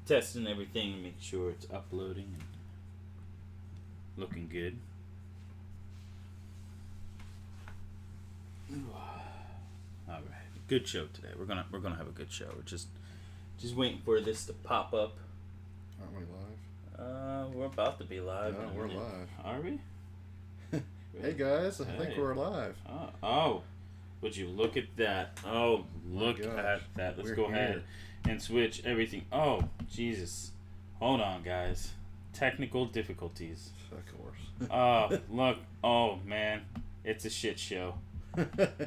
testing everything and making sure it's uploading and looking good. All right, good show today. We're gonna have a good show. We're just waiting for this to pop up. Aren't we live? We're about to be live. No, we're live. Are we? Hey guys, I think we're live. Oh, would you look at that? Oh, look at that. Let's go ahead and switch everything. Oh, Jesus. Hold on, guys. Technical difficulties. Of course. Oh, look. Oh, man. It's a shit show.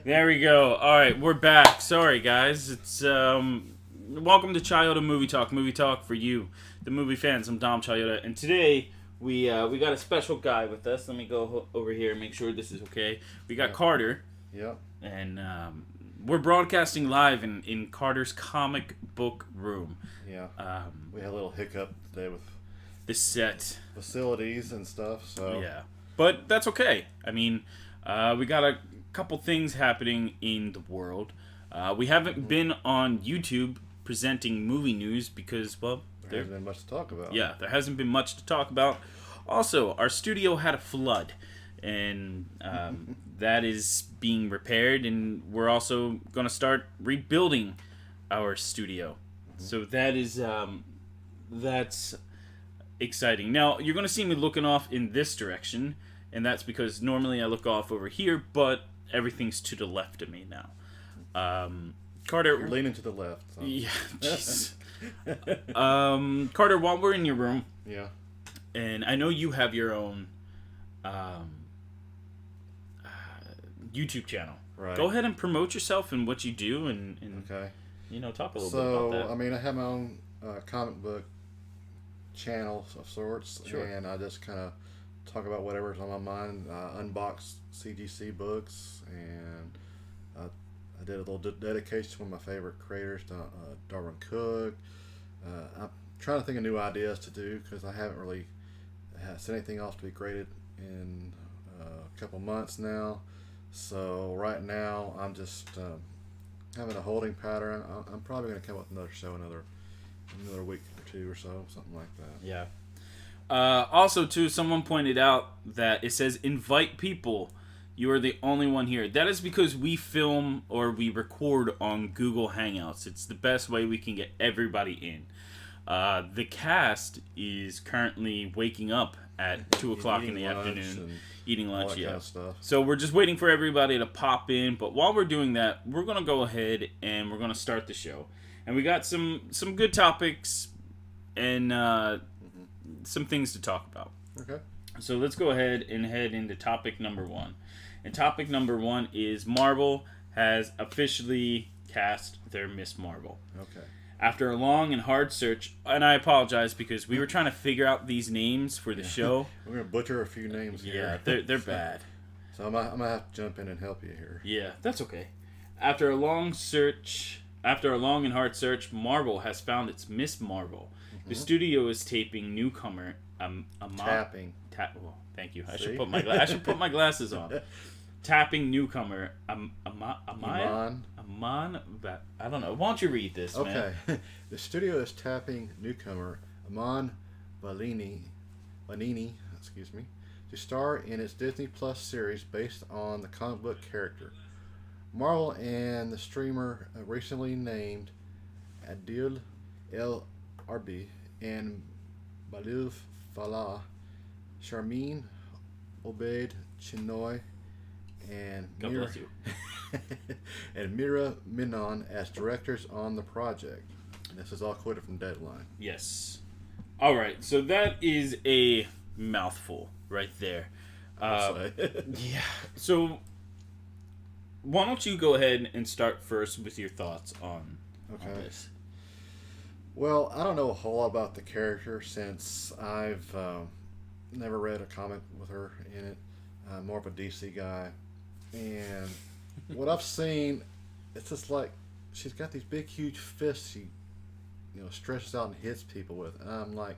There we go. All right, we're back. Sorry, guys. It's welcome to Chiodo Movie Talk. Movie Talk for you, the movie fans. I'm Dom Chiodo, and today we got a special guy with us. Let me go over here and make sure this is okay. We got Carter. Yep. And we're broadcasting live in Carter's comic book room. Yeah. We had a little hiccup today with the set facilities and stuff. So yeah, but that's okay. I mean, we got a couple things happening in the world. We haven't been on YouTube presenting movie news because, well, there hasn't been much to talk about. Yeah, there hasn't been much to talk about. Also, our studio had a flood, and that is being repaired, and we're also going to start rebuilding our studio. Mm-hmm. So that is that's exciting. Now, you're going to see me looking off in this direction, and that's because normally I look off over here, but everything's to the left of me now. Carter, you're leaning to the left. So. Yeah, jeez. Carter, while we're in your room, yeah, and I know you have your own YouTube channel. Right. Go ahead and promote yourself and what you do, and okay, talk a little bit about that. So, I mean, I have my own comic book channel of sorts, Sure. And I just kind of talk about whatever's on my mind. Unbox CGC books, and I did a little dedication to one of my favorite creators, Darwin Cook. I'm trying to think of new ideas to do because I haven't really sent anything else to be graded in a couple months now. So right now I'm just having a holding pattern. I'm probably going to come up with another show another week or two or so, something like that. Yeah. Also, too, someone pointed out that it says invite people. You are the only one here. That is because we film or we record on Google Hangouts. It's the best way we can get everybody in. The cast is currently waking up at 2 o'clock in the afternoon, eating lunch. Yeah. Kind of stuff. So we're just waiting for everybody to pop in. But while we're doing that, we're gonna go ahead and we're gonna start the show. And we got some good topics and some things to talk about. Okay. So let's go ahead and head into topic number 1. And topic number 1 is Marvel has officially cast their Miss Marvel. Okay. After a long and hard search, and I apologize because we were trying to figure out these names for the show. We're going to butcher a few names here. Yeah, they're bad. So I'm going to have to jump in and help you here. Yeah, that's okay. After a long and hard search, Marvel has found its Miss Marvel. Mm-hmm. The studio is taping newcomer Tapping. Well, thank you. I should put my glasses on. Tapping newcomer Aman. I don't know. Why don't you read this, man? Okay. The studio is tapping newcomer Aman Banini, to star in its Disney Plus series based on the comic book character. Marvel and the streamer recently named Adil El Arbi and Balil Falah, Sharmeen Obaid Chinoy, and God bless you. and Mira Minon as directors on the project. And this is all quoted from Deadline. Yes. All right. So that is a mouthful right there. Yeah. So why don't you go ahead and start first with your thoughts on this? Well, I don't know a whole lot about the character since I've never read a comic with her in it. I'm more of a DC guy. And what I've seen, it's just like she's got these big, huge fists she, stretches out and hits people with. And I'm like,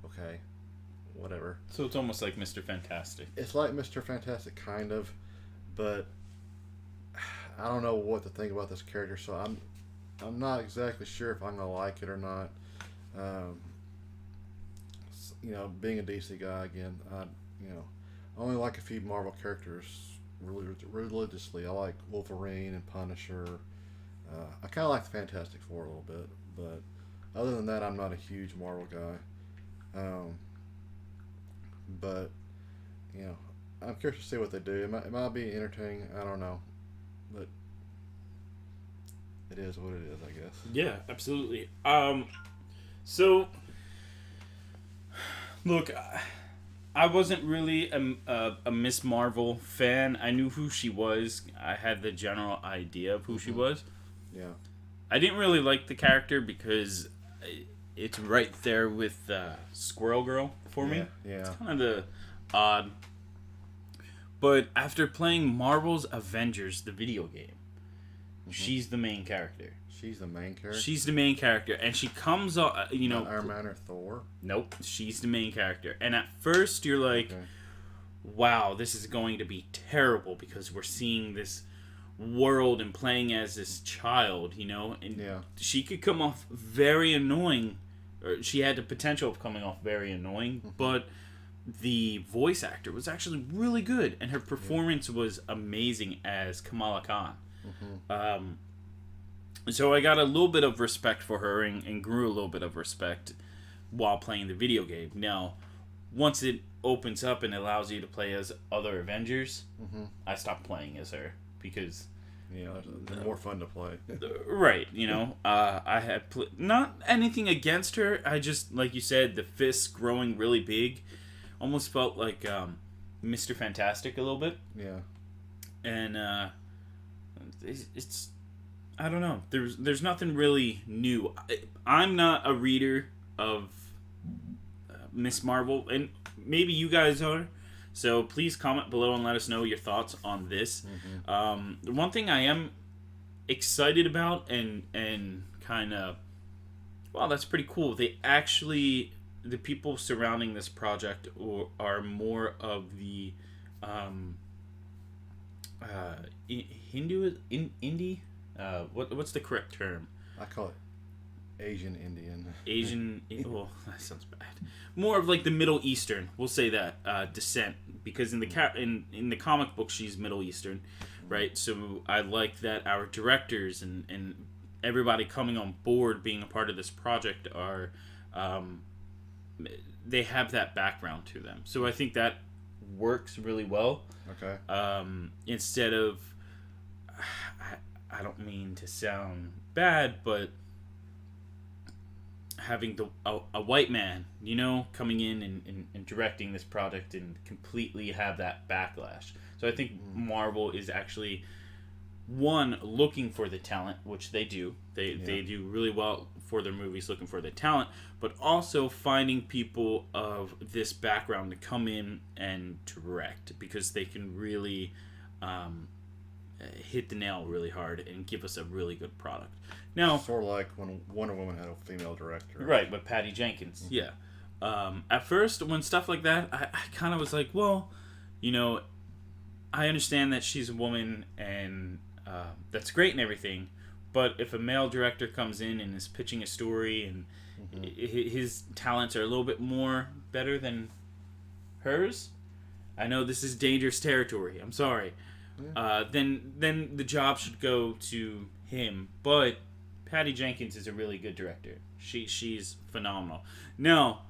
okay, whatever. So it's almost like Mr. Fantastic. It's like Mr. Fantastic, kind of. But I don't know what to think about this character, so I'm not exactly sure if I'm going to like it or not. Um, being a DC guy again, I only like a few Marvel characters really religiously. I like Wolverine and Punisher. I kind of like the Fantastic Four a little bit, but other than that, I'm not a huge Marvel guy. But I'm curious to see what they do. It might be entertaining. I don't know, but it is what it is, I guess. Yeah, absolutely. So look, I wasn't really a Miss Marvel fan. I knew who she was. I had the general idea of who she was. Yeah. I didn't really like the character because it's right there with Squirrel Girl for me. Yeah. It's kind of the odd. But after playing Marvel's Avengers, the video game, she's the main character. She's the main character? She's the main character. And she comes on, Not Iron Man or Thor? Nope. She's the main character. And at first, you're like, wow, this is going to be terrible because we're seeing this world and playing as this child, And she could come off very annoying. Or she had the potential of coming off very annoying, but the voice actor was actually really good. And her performance was amazing as Kamala Khan. So I got a little bit of respect for her and grew a little bit of respect while playing the video game. Now, once it opens up and allows you to play as other Avengers, I stopped playing as her because... they're more fun to play. Right, I had... not anything against her, I just, like you said, the fists growing really big almost felt like Mr. Fantastic a little bit. Yeah. And it's... I don't know. There's nothing really new. I'm not a reader of Miss Marvel, and maybe you guys are. So please comment below and let us know your thoughts on this. The one thing I am excited about and kind of, wow, that's pretty cool. They actually, the people surrounding this project are more of the indie. What's the correct term? I call it Asian Indian. Asian. Oh, that sounds bad. More of like the Middle Eastern. We'll say that descent, because in the comic book she's Middle Eastern, right? So I like that our directors and everybody coming on board, being a part of this project, are they have that background to them. So I think that works really well. Okay. Instead of, I don't mean to sound bad, but having a white man, coming in and directing this project and completely have that backlash. So I think Marvel is actually, one, looking for the talent, which they do. They do really well for their movies, looking for the talent, but also finding people of this background to come in and direct, because they can really hit the nail really hard and give us a really good product. Now, sort of like when Wonder Woman had a female director. Right, but Patty Jenkins. Yeah. At first, when stuff like that, I kind of was like, well, I understand that she's a woman and that's great and everything, but if a male director comes in and is pitching a story and his talents are a little bit more better than hers, I know this is dangerous territory, I'm sorry, then the job should go to him. But Patty Jenkins is a really good director. She's phenomenal. Now,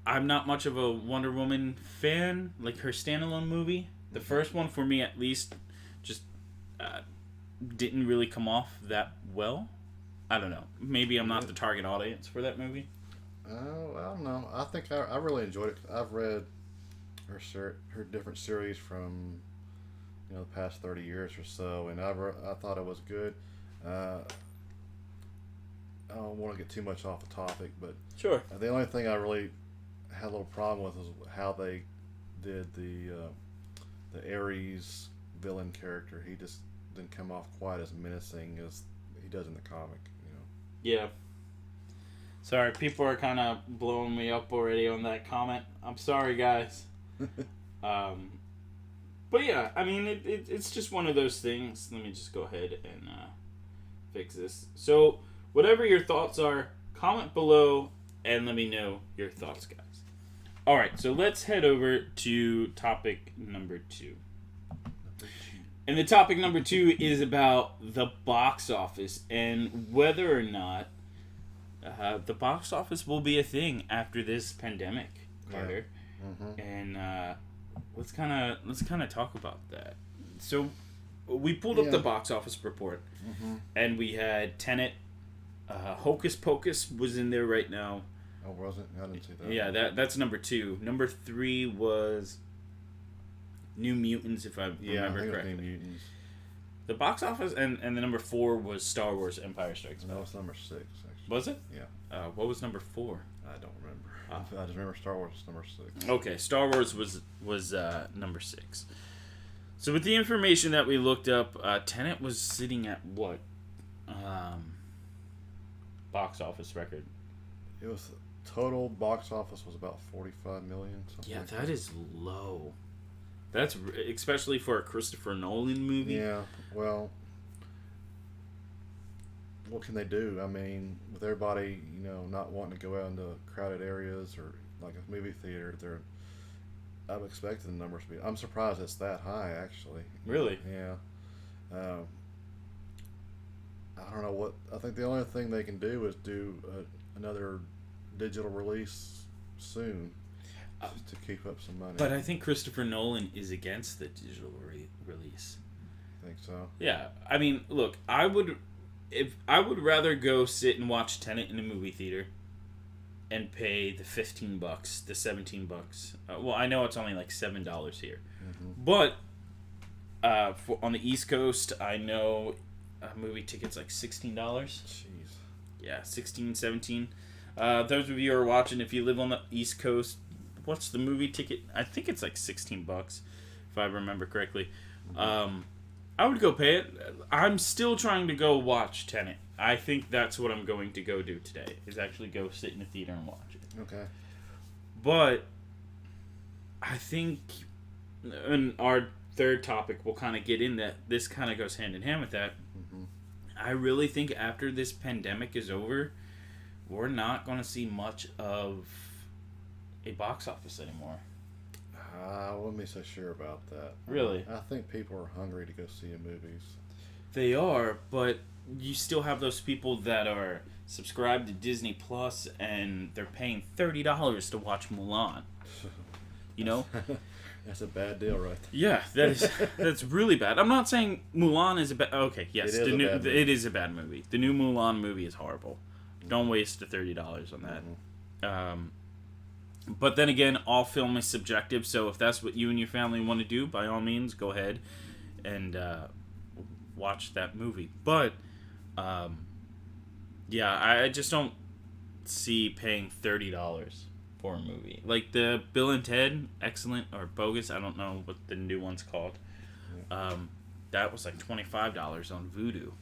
I'm not much of a Wonder Woman fan. Like her standalone movie, the first one for me at least, just didn't really come off that well. I don't know. Maybe I'm not the target audience for that movie. Oh, I don't know. I think I really enjoyed it. I've read her different series from the past 30 years or so, and I thought it was good. I don't want to get too much off the topic, but sure. The only thing I really had a little problem with is how they did the Ares villain character. He just didn't come off quite as menacing as he does in the comic. Yeah. Sorry, people are kind of blowing me up already on that comment. I'm sorry, guys. But yeah, I mean, it's just one of those things. Let me just go ahead and fix this. So, whatever your thoughts are, Comment below and let me know your thoughts, guys. All right, so let's head over to topic number 2. And the topic number 2 is about the box office and whether or not the box office will be a thing after this pandemic, Carter. Yeah. Mm-hmm. And let's kind of talk about that. So we pulled up the box office report, and we had Tenet. Hocus Pocus was in there right now. Oh, was it? I didn't see that. Yeah, that's number 2. Number 3 was New Mutants, if I remember correctly. New Mutants. The box office, and the number 4 was Star Wars Empire Strikes Back. No, it's number 6, actually. Was it? Yeah. What was number 4? I don't remember. I just remember Star Wars was number 6. Okay, Star Wars was number 6. So with the information that we looked up, Tenet was sitting at what? Box office record. It was total box office was about 45 million. Yeah, that is low. That's especially for a Christopher Nolan movie. Yeah, well, what can they do? I mean, with everybody, not wanting to go out into crowded areas or like a movie theater, I'm expecting the numbers to be. I'm surprised it's that high, actually. Really? Yeah. I don't know what. I think the only thing they can do is do another digital release soon just to keep up some money. But I think Christopher Nolan is against the digital release. Think so? Yeah, I mean, look, I would rather go sit and watch Tenet in a movie theater and pay the $15, the $17. Well, I know it's only like $7 here, but on the East Coast, I know movie tickets like $16. Jeez. Yeah, 16, 17. Those of you who are watching, if you live on the East Coast, what's the movie ticket? I think it's like $16, if I remember correctly. I would go pay it. I'm still trying to go watch Tenet. I think that's what I'm going to go do today, is actually go sit in a theater and watch it. Okay. But I think, and our third topic will kind of get in that, this kind of goes hand in hand with that. I really think after this pandemic is over, we're not going to see much of a box office anymore. I wouldn't be so sure about that. Really? I think people are hungry to go see movies. They are, but you still have those people that are subscribed to Disney Plus and they're paying $30 to watch Mulan. You know? That's a bad deal, right? Yeah, that's really bad. I'm not saying Mulan is a bad. Okay, yes, it is a bad movie. The new Mulan movie is horrible. Don't waste the $30 on that. But then again, all film is subjective. So if that's what you and your family want to do, by all means, go ahead and watch that movie. But yeah, I just don't see paying $30 for a movie. Like the Bill and Ted, excellent, or bogus, I don't know what the new one's called. That was like $25 on Vudu.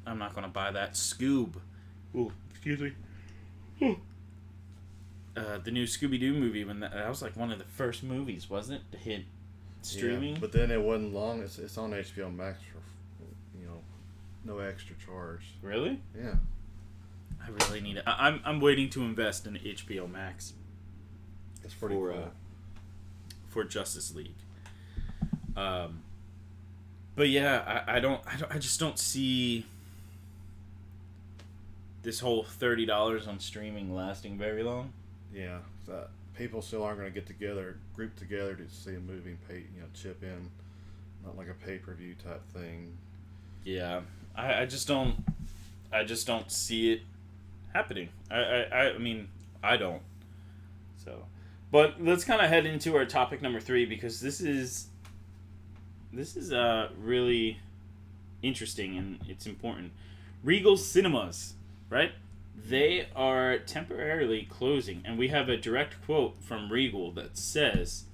I'm not going to buy that. Scoob. Ooh, excuse me. The new Scooby-Doo movie, when that was like one of the first movies, wasn't it, to hit streaming? Yeah, but then it wasn't long. It's on HBO Max for, no extra charge. Really? Yeah. I really need it. I'm waiting to invest in HBO Max. It's pretty cool. For Justice League. But yeah, I just don't see this whole $30 on streaming lasting very long. Yeah, people still aren't going to get together, group together to see a movie and pay, chip in, not like a pay-per-view type thing. Yeah, I just don't see it happening. I mean, I don't. So, but let's kind of head into our topic number 3, because this is really interesting and it's important. Regal Cinemas, right? They are temporarily closing, and we have a direct quote from Regal that says,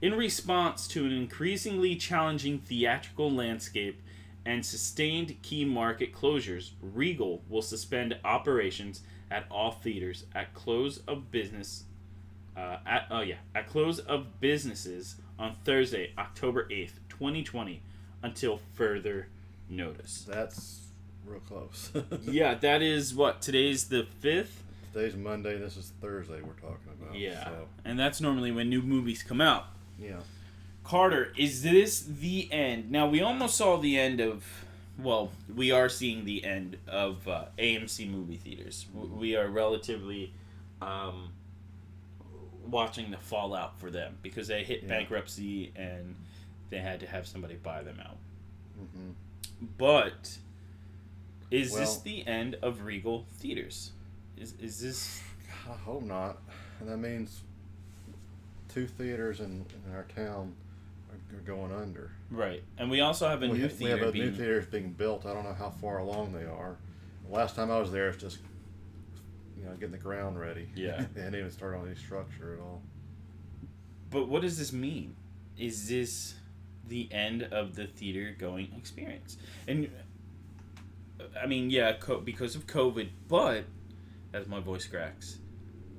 "In response to an increasingly challenging theatrical landscape and sustained key market closures, Regal will suspend operations at all theaters at close of business. At close of businesses on Thursday, October 8th, 2020, until further notice." That's real close. Yeah, that is what, today's the 5th? Today's Monday. This is Thursday. We're talking about. Yeah, So, and that's normally when new movies come out. yeah. Carter, is this the end? Now, we almost saw the end of... Well, we are seeing the end of AMC movie theaters. We are relatively watching the fallout for them because they hit bankruptcy and they had to have somebody buy them out. Mm-hmm. But is this the end of Regal theaters? Is this... I hope not. And that means 2 theaters in our town are going under. Right. And we also have a new theater. We have new theaters being built. I don't know how far along they are. The last time I was there, it's just getting the ground ready. Yeah. They hadn't even started on any structure at all. But what does this mean? Is this the end of the theater going experience? And I mean, yeah, because of COVID, but as my voice cracks,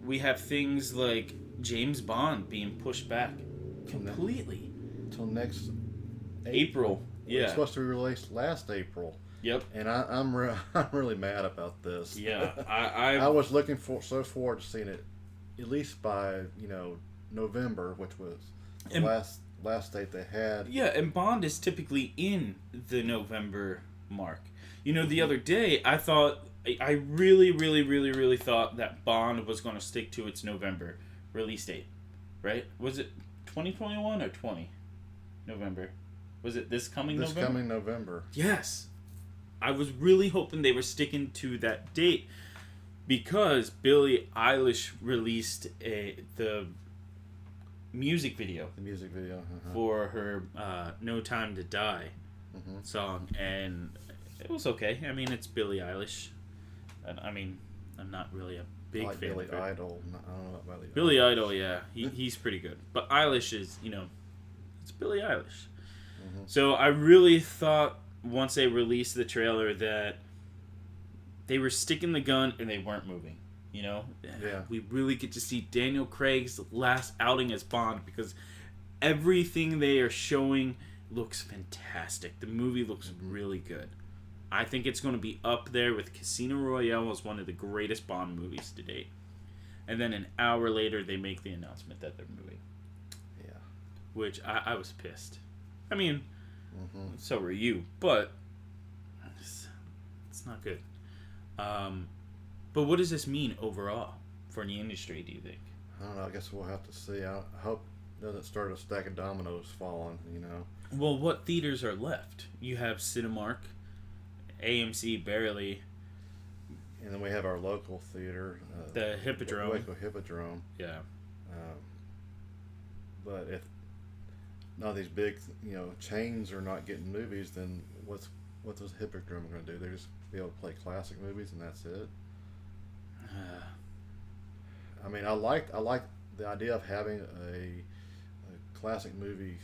we have things like James Bond being pushed back completely Until next April. Yeah, it's supposed to be released last April. Yep. And I'm really mad about this. Yeah, I was looking so forward to seeing it at least by November, which was the last date they had. Yeah, and Bond is typically in the November mark. The other day I really thought that Bond was going to stick to its November release date, right? Was it 2021 or 20 November? Was it this coming November? This coming November. Yes. I was really hoping they were sticking to that date because Billie Eilish released the music video. The music video. For her No Time to Die song, and it was okay. I mean, it's Billie Eilish. I mean, I'm not really a big fan Billy of her. Idol. I don't know about Billy Idol, yeah. He's pretty good. But Eilish is, it's Billie Eilish. Mm-hmm. So I really thought once they released the trailer that they were sticking the gun and they weren't moving. Yeah. We really get to see Daniel Craig's last outing as Bond because everything they are showing looks fantastic. The movie looks really good. I think it's going to be up there with Casino Royale as one of the greatest Bond movies to date. And then an hour later, they make the announcement that they're moving. Yeah. Which I was pissed. I mean, so were you, but it's not good. But what does this mean overall for the industry, do you think? I don't know. I guess we'll have to see. I hope it doesn't start a stack of dominoes falling, Well, what theaters are left? You have Cinemark, AMC barely. And then we have our local theater. The Hippodrome. Waco Hippodrome. Yeah. But if none of these big, chains are not getting movies, then what's the Hippodrome going to do? They're just be able to play classic movies and that's it. I mean, I like the idea of having a classic movie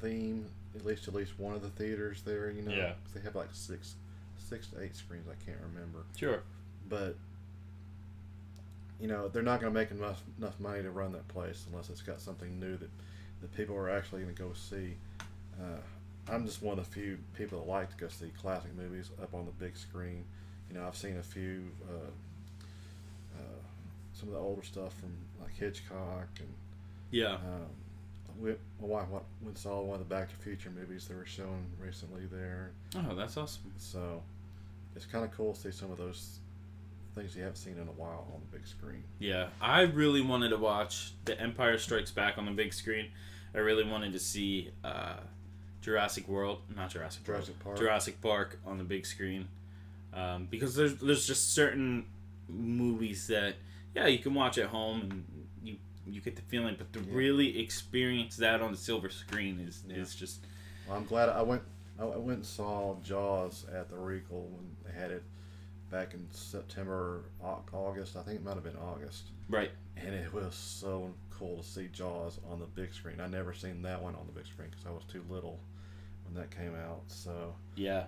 theme at least one of the theaters there. Yeah. 'Cause they have like six to 8 screens. I can't remember. Sure. But they're not going to make enough money to run that place unless it's got something new that people are actually going to go see. I'm just one of the few people that like to go see classic movies up on the big screen. I've seen a few, some of the older stuff from like Hitchcock and Yeah. my wife went and saw one of the Back to the Future movies they were showing recently there. Oh, that's awesome. So it's kind of cool to see some of those things you haven't seen in a while on the big screen. Yeah, I really wanted to watch The Empire Strikes Back on the big screen. I really wanted to see Jurassic Park on the big screen. Because there's just certain movies that, yeah, you can watch at home and you get the feeling, but to really experience that on the silver screen is just... Well, I'm glad I went and saw Jaws at the Regal when they had it back in September, August. I think it might have been August. Right. And it was so cool to see Jaws on the big screen. I never seen that one on the big screen because I was too little when that came out. So yeah,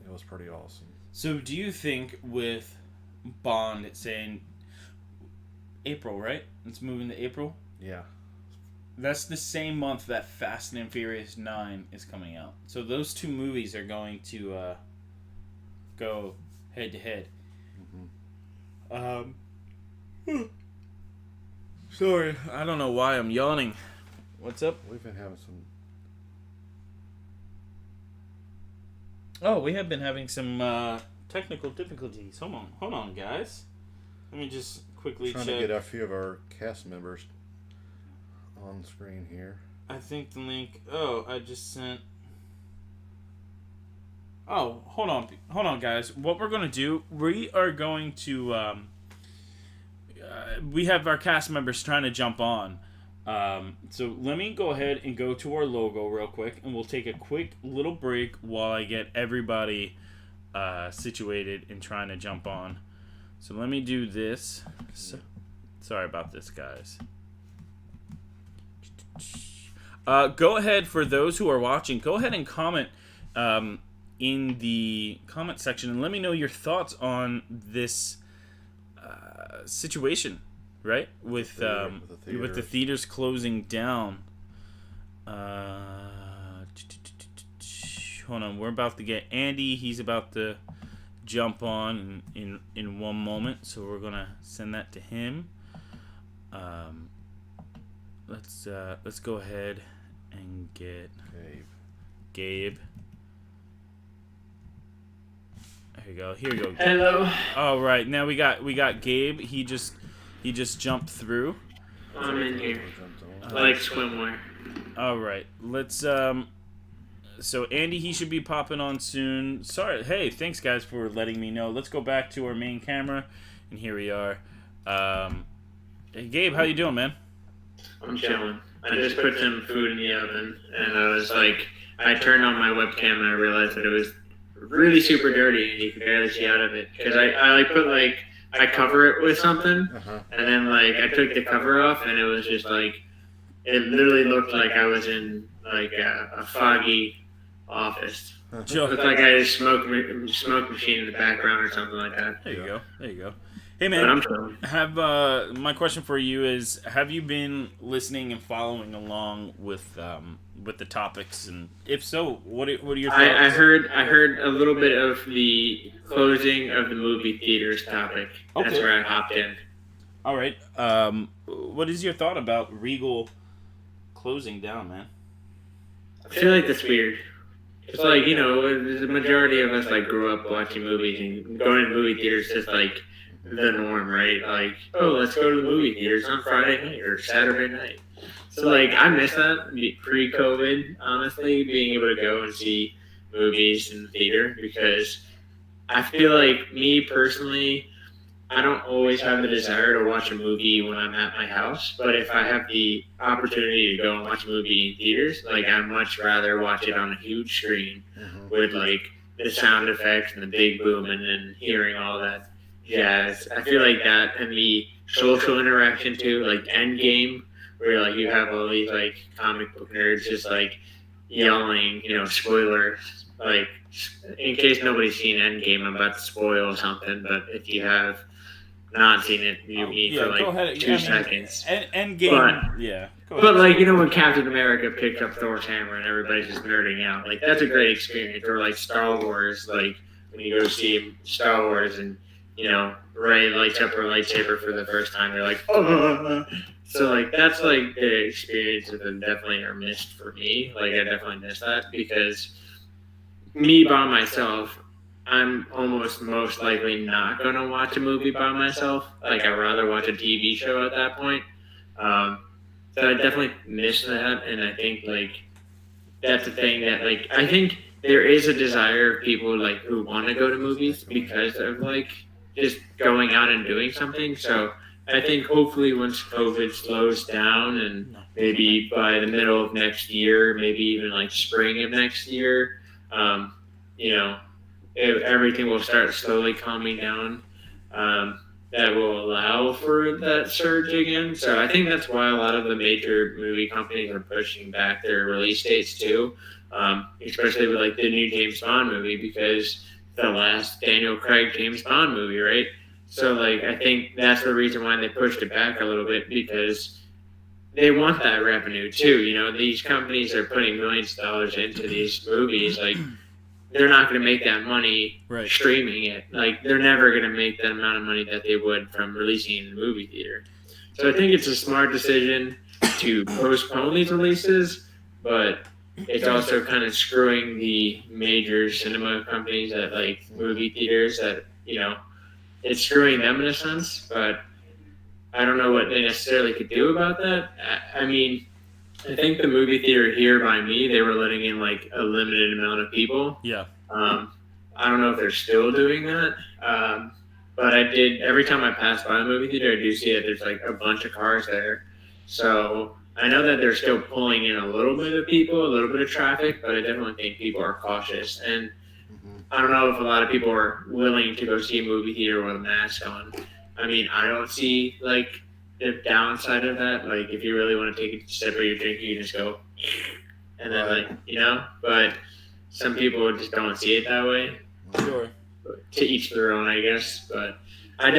it was pretty awesome. So do you think with Bond, it's saying April, right? It's moving to April? Yeah. That's the same month that Fast and Furious 9 is coming out. So those two movies are going to go head to head. Sorry, I don't know why I'm yawning. What's up? We've been having some. Oh, we have been having some technical difficulties. Hold on, guys. Let me just quickly Trying check. to get a few of our cast members on screen here. I think the link. Oh, I just sent. Oh, hold on, guys. What we're gonna do? We are going to. We have our cast members trying to jump on. So let me go ahead and go to our logo real quick, and we'll take a quick little break while I get everybody situated and trying to jump on. So let me do this. Sorry about this, guys. Go ahead, for those who are watching, go ahead and comment in the comment section and let me know your thoughts on this situation, right? With the theaters closing down. Hold on, we're about to get Andy. He's about to jump on in one moment, so we're gonna send that to him. Let's go ahead and get Gabe. There you go. Here you go. Gabe. Hello. All right, now we got Gabe. He just jumped through. I'm in here. Like swimwear. All right, let's So Andy, he should be popping on soon. Sorry. Hey, thanks guys for letting me know. Let's go back to our main camera, and here we are. Hey, Gabe, how you doing, man? I'm chilling. I just put some food in the oven, and I was like, I turned on my webcam and I realized that it was really super dirty and you could barely see out of it. Because I cover it with something, and then I took the cover off and it was just it literally looked like I was in a foggy office. It looked like I had a smoke machine in the background or something like that. There you go. Hey man, my question for you is: have you been listening and following along with the topics? And if so, what are your thoughts? I heard a little bit of the closing of the movie theaters topic. Okay. That's where I hopped in. All right. What is your thought about Regal closing down, man? I feel like that's weird. It's the majority of us grew up watching movies and going to movie theaters just the norm, right? Let's go to the movie theaters on Friday night or Saturday night. So I miss that pre-COVID, honestly, being able to go and see movies in the theater, because I feel like me personally, I don't always have the desire to watch a movie when I'm at my house, but if I have the opportunity to go and watch a movie in theaters, I'd much rather watch it on a huge screen with the sound effects and the big boom and then hearing all that jazz. I feel like that, and the social interaction too, Endgame, where you have all these comic book nerds just yelling, spoiler, in case nobody's seen Endgame, I'm about to spoil something, but if you have not seen it, you need for 2 seconds. Endgame, yeah. But when Captain America picked up Thor's hammer and everybody's just nerding out, that's a great experience. Or Star Wars, when you go see Star Wars and Rey lights up her lightsaber for the first time, you're like, oh. So that's the experience that definitely are missed for me. I definitely miss that, because me by myself, I'm almost most likely not going to watch a movie by myself. I'd rather watch a TV show at that point. So I definitely miss that, and I think that's the thing that I think there is a desire of people who want to go to movies because of just going out and doing something. So I think hopefully once COVID slows down, and maybe by the middle of next year, maybe even spring of next year, everything will start slowly calming down. That will allow for that surge again. So I think that's why a lot of the major movie companies are pushing back their release dates too, especially with the new James Bond movie, because the last Daniel Craig James Bond movie, right? So I think that's the reason why they pushed it back a little bit, because they want that revenue too. These companies are putting millions of dollars into these movies. they're not going to make that money Right. streaming it. Like, they're never going to make that amount of money that they would from releasing it in the movie theater. So I think it's a smart decision to postpone these releases, but it's also kind of screwing the major cinema companies at like movie theaters that, you know, it's screwing them in a sense, but I don't know what they necessarily could do about that. I mean, I think the movie theater here by me, they were letting in like a limited amount of people. Yeah. I don't know if they're still doing that. But I did, every time I pass by a movie theater, I do see that there's like a bunch of cars there. So I know that they're still pulling in a little bit of people, a little bit of traffic, but I definitely think people are cautious. And I don't know if a lot of people are willing to go see a movie theater with a mask on. I mean, I don't see like the downside of that. Like, if you really want to take a sip of your drink, you can just go, and then like, you know. But some people just don't see it that way. Sure. To each their own, I guess. But I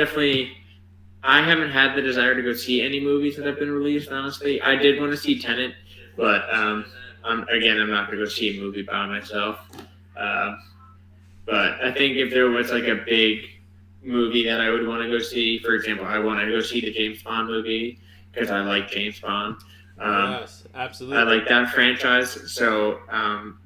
haven't had the desire to go see any movies that have been released. Honestly, I did want to see Tenet, but I'm not going to go see a movie by myself. But I think if there was like a big movie that I would want to go see, for example, I want to go see the James Bond movie because I like James Bond. Yes, absolutely. I like that franchise. So,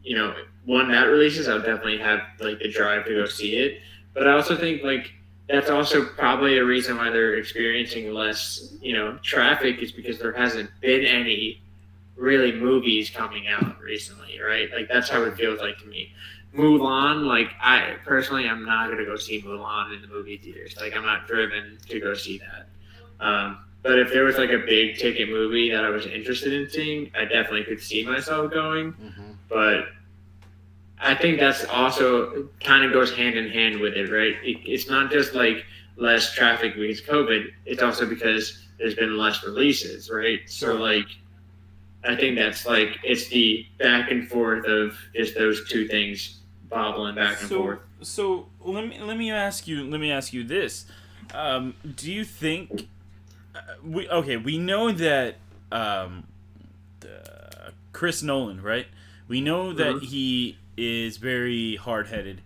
you know, when that releases, I'll definitely have like the drive to go see it. But I also think like that's also probably a reason why they're experiencing less, you know, traffic is because there hasn't been any really movies coming out recently, right? Like that's how it feels like to me. Mulan, like I personally, I'm not gonna go see Mulan in the movie theaters. Like I'm not driven to go see that. But if there was like a big ticket movie that I was interested in seeing, I definitely could see myself going. But I think that's also kind of goes hand in hand with it, right? It's not just like less traffic because of COVID. It's also because there's been less releases, right? So like, I think that's like it's the back and forth of just those two things bobbling back and forth. So let me ask you this: do you think we know that Chris Nolan, right? We know that he is very hard-headed,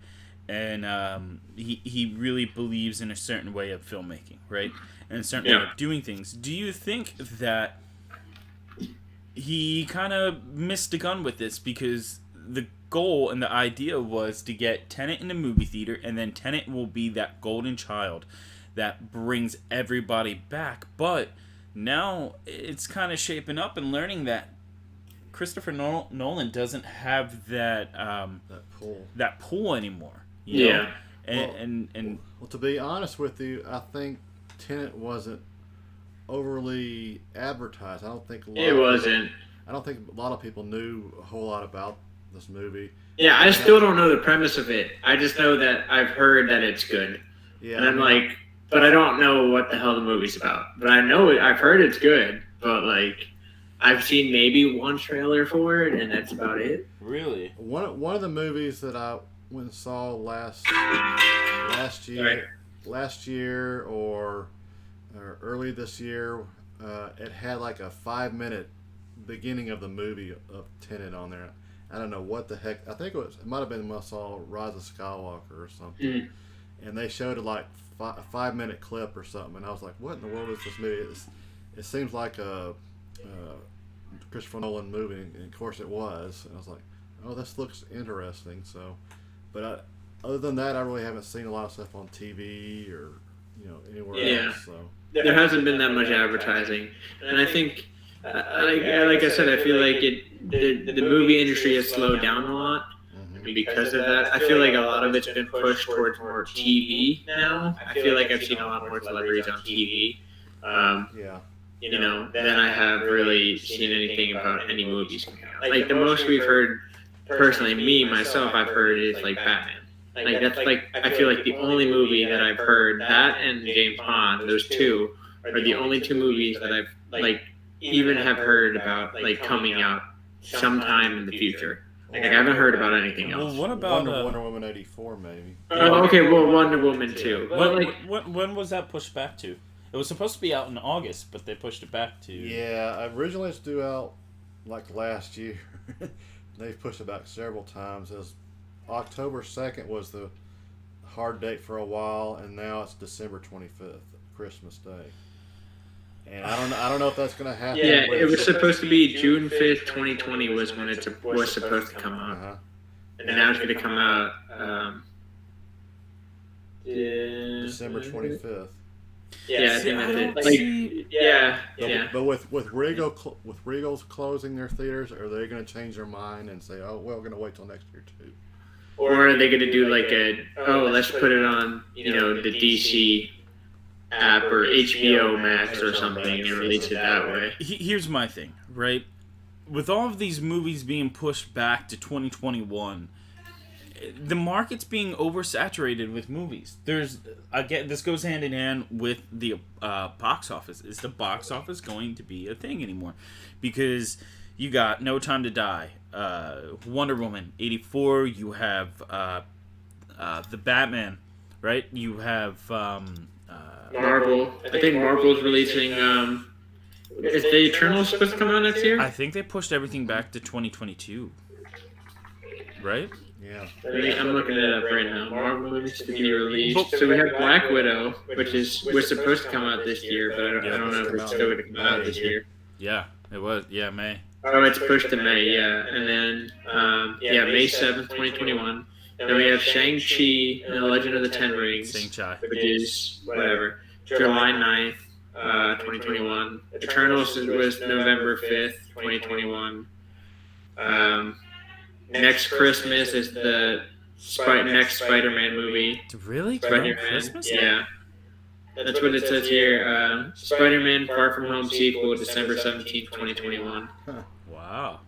and he really believes in a certain way of filmmaking, right? And a certain way of doing things. Do you think that he kind of missed a gun with this because the goal and the idea was to get Tenet in the movie theater, and then Tenet will be that golden child that brings everybody back? But now it's kind of shaping up and learning that Christopher Nolan doesn't have that pull anymore. You know? And well, to be honest with you, I think Tenet wasn't overly advertised. I don't think it wasn't. I don't think a lot of people knew a whole lot about this movie. Yeah, I still don't know the premise of it. I just know that I've heard that it's good. Yeah, and I'm like, but I don't know what the hell the movie's about. But I know I've heard it's good. But like, I've seen maybe one trailer for it, and that's about it. Really, one of the movies that I went and saw last year or early this year, it had like a 5-minute beginning of the movie of Tenet on there. I don't know what the heck. I think it might have been when I saw Rise of Skywalker or something, and they showed like a 5-minute clip or something, and I was like, "What in the world is this movie?" It seems like a Christopher Nolan movie, and of course it was. And I was like, "Oh, this looks interesting." So, but other than that, I really haven't seen a lot of stuff on TV or anywhere else. So there hasn't been that much advertising, and I think, like I said, I feel like the movie industry has slowed down a lot. Because of that, I feel like a lot of it's been pushed towards more TV now. I feel like I've seen a lot more celebrities on TV. Than I have really seen anything about any movies coming out. Like the most we've heard, personally, myself, I've heard is like Batman. Like that's like I feel like the only movie that I've heard, that and James Bond, those two are the only two movies that I've like even have heard about like coming out sometime in the future. Like I haven't heard about anything else. Well, what about Wonder Woman 84 maybe? Okay, well Wonder Woman 2. When was that pushed back to? It was supposed to be out in August, but they pushed it back to... Yeah, originally it's due out like last year. They've pushed it back several times. October 2nd was the hard date for a while, and now it's December 25th, Christmas Day. And I don't know if that's going to happen. Yeah, it was supposed to be June 5th, 2020 was when it was supposed to come out. Uh-huh. And now it's going to come out December 25th. Yeah, I think that's it. Yeah. But with Regal's closing their theaters, are they going to change their mind and say, "Oh, well, we're going to wait till next year too"? Or are they going to do like let's put it on, the DC app or HBO Max or something and release it that way? Here's my thing, right? With all of these movies being pushed back to 2021, the market's being oversaturated with movies. This goes hand in hand with the box office. Is the box office going to be a thing anymore? Because you got No Time to Die, Wonder Woman 84. You have the Batman, right? You have Marvel. I think Marvel's releasing. Is the Eternals supposed to come out next year? I think they pushed everything back to 2022, right? Yeah. I'm looking it up right now. Marvel movies to be released. So we have Black Widow, which was supposed to come out this year, but I don't know if it's still going to come out this year. Yeah, it was. Yeah, May. Oh, it's pushed to May, yeah. And then, May 7th, 2021. Then we have Shang-Chi and the Legend of the Ten Rings, Shang-Chi. which is, whatever, July 9th, 2021. Eternals was November 5th, 2021. Next Christmas is the next Spiderman movie. Really? Spider-Man, Christmas? Yeah. That's what it says here. Spider-Man Far From Home sequel, December 17th, 2021. Wow.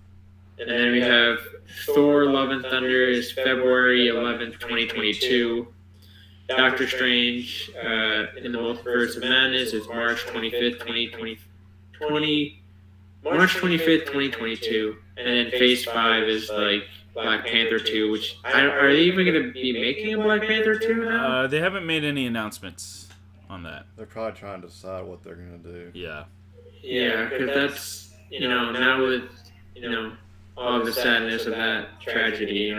And then we have Thor Love and Thunder is February 11th, 2022. Doctor Strange in the Multiverse of Madness is March 25th, 2022. And then Phase 5 is like Black Panther 2, which are they even going to be making a Black Panther 2 now? They haven't made any announcements on that. They're probably trying to decide what they're going to do. Yeah. Yeah, because that's, now with, all the sadness of that tragedy,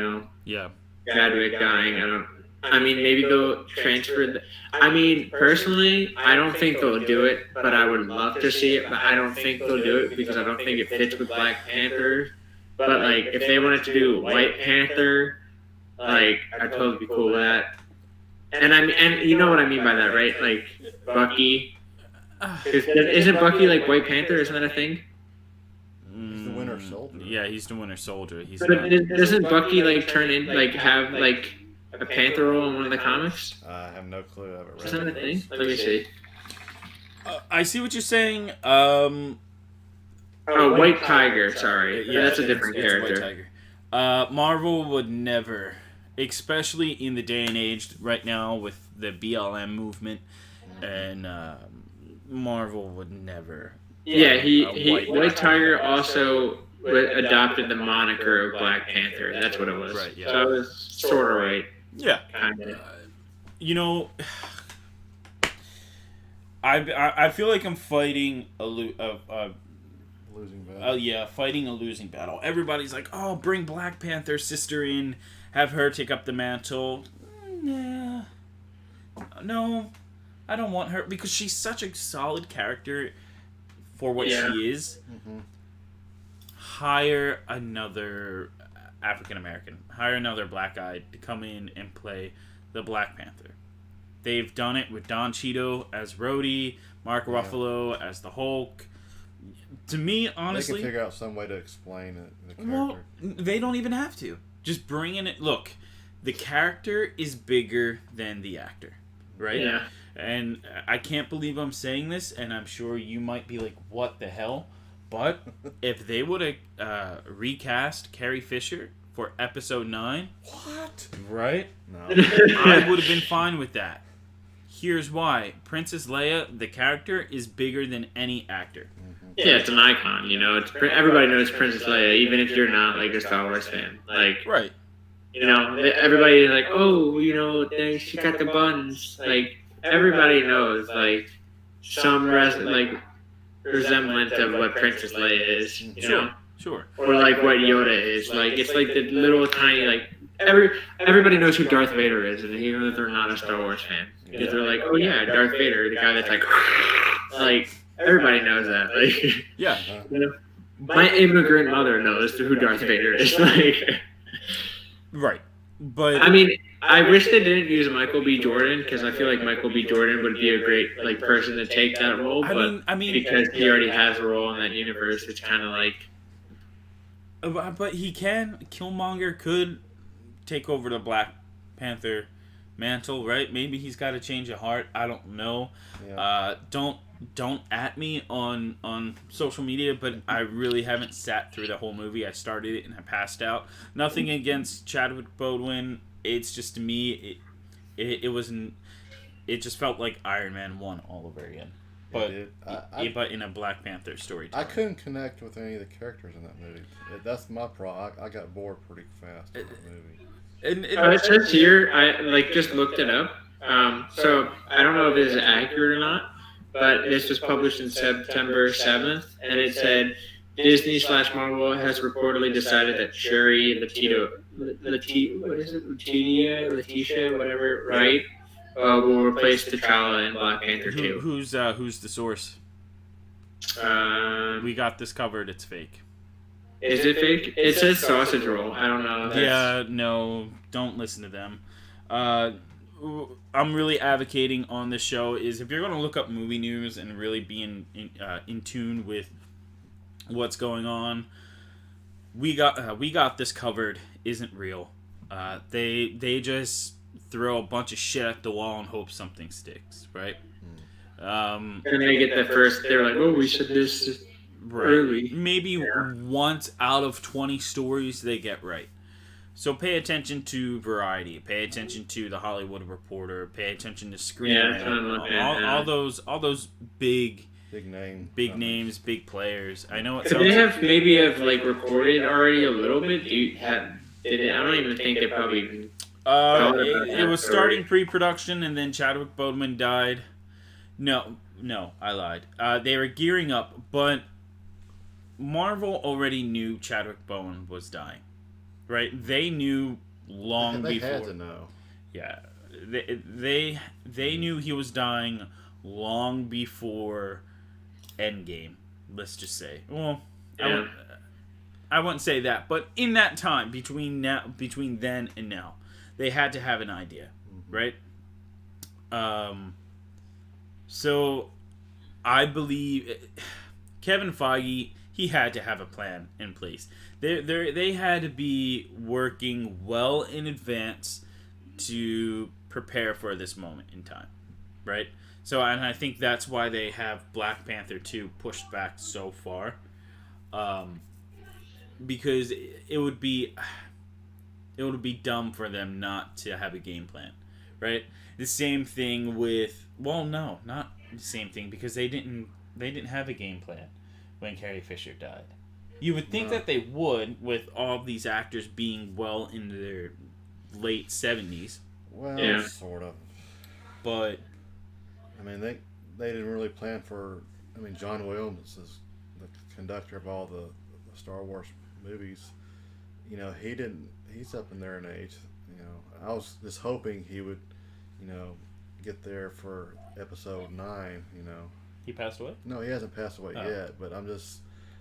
Yeah. Chadwick dying, maybe they'll transfer personally, I don't think they'll do it, but I would love to see it, but I don't think they'll do it because I don't think it fits with Black Panther. But, if they wanted to do White Panther, I'd totally be cool with that. And you know what I mean by that, right? Bucky. Isn't Bucky White Panther? Isn't that a thing? He's the Winter Soldier. Yeah, he's the Winter Soldier. Doesn't Bucky turn in have a Panther role in one of the comics? I have no clue. I haven't read Isn't that a thing? Let me see. I see what you're saying. White Tiger. Sorry, yeah, that's a different it's character. White Tiger. Marvel would never, especially in the day and age right now with the BLM movement, and Marvel would never. Yeah, White Tiger also adopted the moniker of Black Panther. That's what it was. Right. Yeah. So I was sort of right. Yeah. Kind of. I feel like I'm fighting losing battle. fighting a losing battle. Everybody's like, "Oh, bring Black Panther's sister in, have her take up the mantle." Nah. No, I don't want her because she's such a solid character for what she is. Mm-hmm. Hire another African American, hire another black guy to come in and play the Black Panther. They've done it with Don Cheadle as Rhodey, Mark Ruffalo as the Hulk. To me, honestly, they can figure out some way to explain it. The character. Well, they don't even have to. Just bring in it. Look, the character is bigger than the actor, right? Yeah. And I can't believe I'm saying this, and I'm sure you might be like, "What the hell?" But if they would have recast Carrie Fisher for Episode 9, What? right? No. I would have been fine with that. Here's why: Princess Leia, the character, is bigger than any actor. Yeah, it's an icon. Everybody knows Princess Leia, even if you're not a Star Wars fan. Right. Everybody is like, oh, she got the buns. Everybody knows some resemblance of what Princess Leia is. Sure. Or what Yoda is. It's the little tiny everybody knows who Darth Vader is, and even if they're not a Star Wars fan, because they're like, oh yeah, Darth Vader, the guy that's like everybody knows that. Like, Yeah. you know, my immigrant mother knows who Darth Vader is. Like, Right. But I mean, I wish they didn't use Michael B. Jordan because I feel like Michael B. Jordan would be a great like person to take that role. I mean, because he already has a role in that universe, it's kind of like. But he can. Killmonger could take over the Black Panther mantle, right? Maybe he's got a change of heart. I don't know. Yeah. Don't at me on social media, but I really haven't sat through the whole movie. I started it and I passed out. Nothing against Chadwick Boseman. It's just, to me, it wasn't. It just felt like Iron Man 1 all over again. But but in a Black Panther story. I couldn't connect with any of the characters in that movie. That's my problem. I got bored pretty fast in that movie. And It says here, I like just looked it up. So I don't know if this is accurate or not, but this was published in September 7th, and it said Disney/Marvel has reportedly decided that Shuri Letitia, whatever, right, will replace T'Challa in Black Panther 2. who's the source? We got this covered. It's fake. Is it fake? It says sausage roll. I don't know. Yeah, no, don't listen to them. I'm really advocating on this show is if you're going to look up movie news and really be in tune with what's going on, we got this covered. Isn't real. They just throw a bunch of shit at the wall and hope something sticks, right? And they get the first. They're like, "Oh, we said this early." Maybe once out of 20 stories they get right. So pay attention to Variety. Pay attention to the Hollywood Reporter. Pay attention to Screen Rant. All those big names, big players. I know it sounds. They have like recorded already a little bit. I don't even think they probably. It was starting pre-production, and then Chadwick Boseman died. No, I lied. They were gearing up, but Marvel already knew Chadwick Boseman was dying, right? They knew long before. They had to know. Yeah, they knew he was dying long before Endgame. Let's just say. Well, yeah. I wouldn't say that, but in that time between then and now, they had to have an idea, right? So I believe Kevin Feige, he had to have a plan in place. They had to be working well in advance to prepare for this moment in time, right? So, and I think that's why they have Black Panther 2 pushed back so far, because it would be dumb for them not to have a game plan, right? The same thing with, well, no, not the same thing, because they didn't have a game plan when Carrie Fisher died. You would think that they would, with all these actors being well into their late 70s. Well, sort of. But I mean, they didn't really plan for. I mean, John Williams is the conductor of all the Star Wars movies. You know, he didn't. He's up in there in age. You know, I was just hoping he would, get there for Episode 9. You know, he passed away? No, he hasn't passed away yet. But I'm just.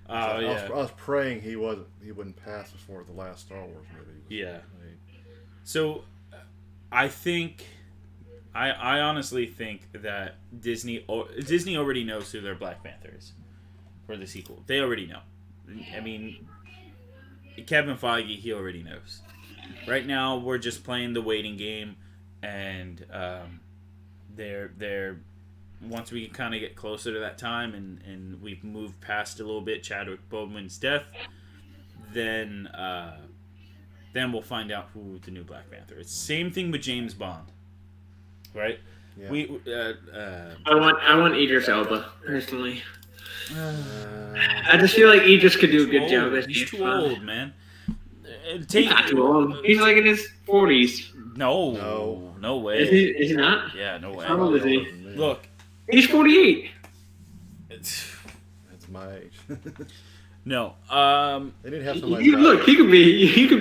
I was praying he wouldn't pass before the last Star Wars movie was made. So, I honestly think that Disney already knows who their Black Panther is for the sequel. They already know. I mean, Kevin Feige, he already knows. Right now, we're just playing the waiting game, and they're once we kind of get closer to that time, and we've moved past a little bit Chadwick Boseman's death, then we'll find out who the new Black Panther is. Same thing with James Bond, right? Yeah. I want Idris Elba personally. I just feel like Idris could do a good job. He's too old, man. He's not too old. He's like in his 40s. No way. Is he not? Yeah, no way. How old is he? Look, he's 48. That's my age. No. They didn't have somebody. Look, he could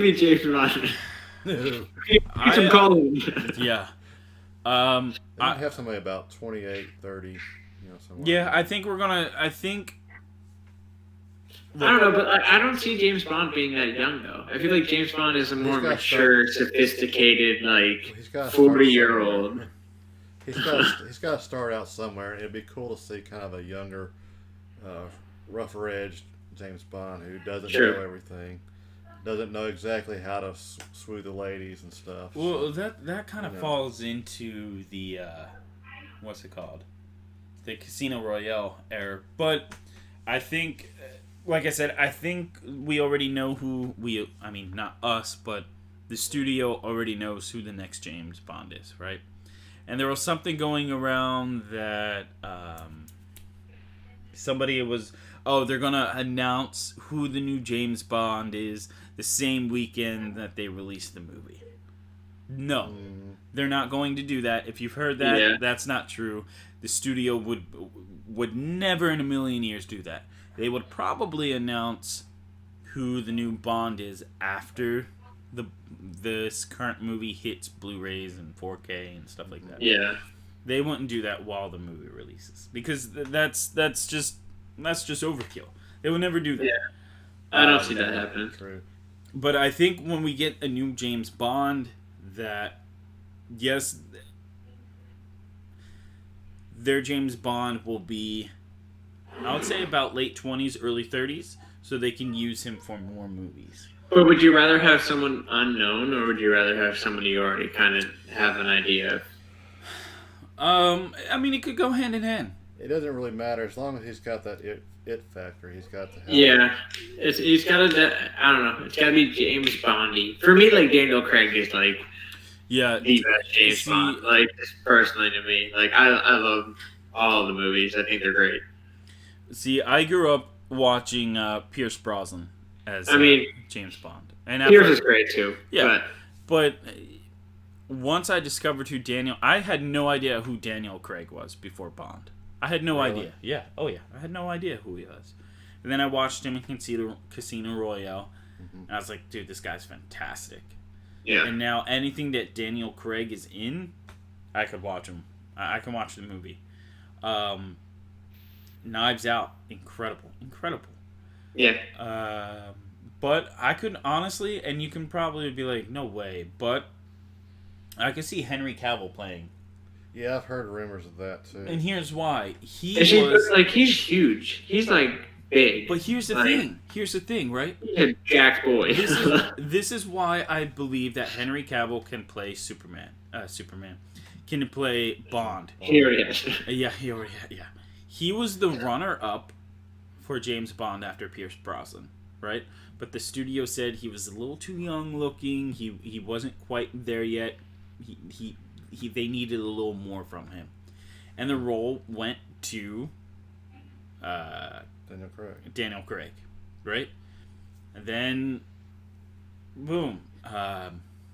be James Bond. Keep some cold. Yeah. I have somebody about 28, 30, somewhere. Yeah, I think we're gonna. I don't know, but I don't see James Bond being that young though. I feel like James Bond is a more mature, sophisticated, like 40-year-old. He's got to start out somewhere. It'd be cool to see kind of a younger, rougher edged James Bond who doesn't know everything, doesn't know exactly how to swoo the ladies and stuff. Well, that kind of falls into the what's it called, the Casino Royale era. But I think, like I said, I think we already know who I mean, not us, but the studio already knows who the next James Bond is, right? And there was something going around that somebody was, they're going to announce who the new James Bond is the same weekend that they release the movie. No, they're not going to do that. If you've heard that, that's not true. The studio would never in a million years do that. They would probably announce who the new Bond is after this current movie hits Blu-rays and 4K and stuff like that. Yeah, they wouldn't do that while the movie releases because that's just overkill. They would never do that. Yeah, I don't see that happening. True. But I think when we get a new James Bond, that yes, their James Bond will be, I would say, about late 20s, early 30s, so they can use him for more movies. But would you rather have someone unknown, or would you rather have someone you already kind of have an idea of? I mean, it could go hand in hand. It doesn't really matter as long as he's got that it factor. He's got to have. Yeah, he's got to. I don't know. It's got to be James Bondy. For me, like Daniel Craig is like the best James Bond. Like just personally to me, like I love all the movies. I think they're great. See, I grew up watching Pierce Brosnan as James Bond, and Pierce is great too. Yeah, but once I discovered who I had no idea who Daniel Craig was before Bond. I had no idea. Yeah. Oh yeah. I had no idea who he was. And then I watched him in Casino Royale, and I was like, dude, this guy's fantastic. Yeah. And now anything that Daniel Craig is in, I could watch him. I can watch the movie. Knives Out, incredible. Yeah. But I could honestly, and you can probably be like, no way, but I could see Henry Cavill playing. Yeah, I've heard rumors of that too. And here's why. He's huge. He's like big. But here's the thing. Here's the thing, right? He's a jacked boy. This is why I believe that Henry Cavill can play Superman. Can play Bond. He already has. Yeah. He was the runner-up for James Bond after Pierce Brosnan, right? But the studio said he was a little too young looking. He wasn't quite there yet. They needed a little more from him, and the role went to Daniel Craig, right? And then, boom,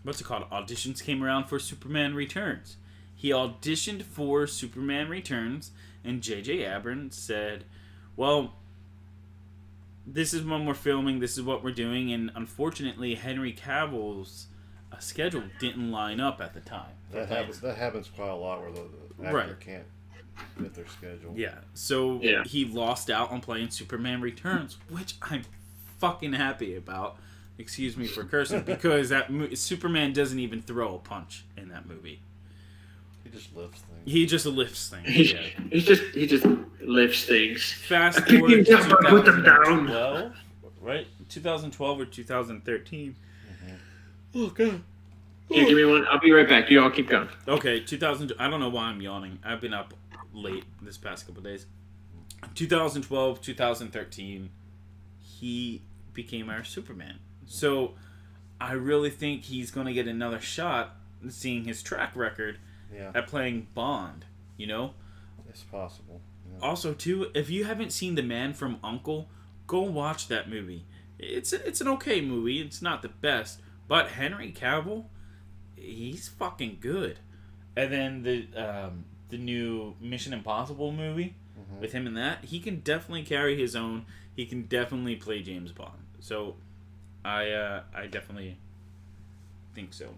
what's it called? Auditions came around for Superman Returns. He auditioned for Superman Returns, and J.J. Abrams said, "Well, this is when we're filming. This is what we're doing." And unfortunately, Henry Cavill's schedule didn't line up at the time. That happens quite a lot where the actor can't fit their schedule. Yeah, so he lost out on playing Superman Returns, which I'm fucking happy about. Excuse me for cursing, because Superman doesn't even throw a punch in that movie. He just lifts things. He just lifts things. Fast forward to put them down. 2012, right? 2012 or 2013. Oh god. Here, give me one. I'll be right back. You all keep going. Okay, 2000. I don't know why I'm yawning. I've been up late this past couple of days. 2012, 2013, he became our Superman. So I really think he's going to get another shot, seeing his track record at playing Bond. You know, it's possible. Yeah. Also, too, if you haven't seen The Man from U.N.C.L.E., go watch that movie. It's an okay movie. It's not the best. But Henry Cavill, he's fucking good. And then the new Mission Impossible movie with him in that, he can definitely carry his own. He can definitely play James Bond. So I definitely think so.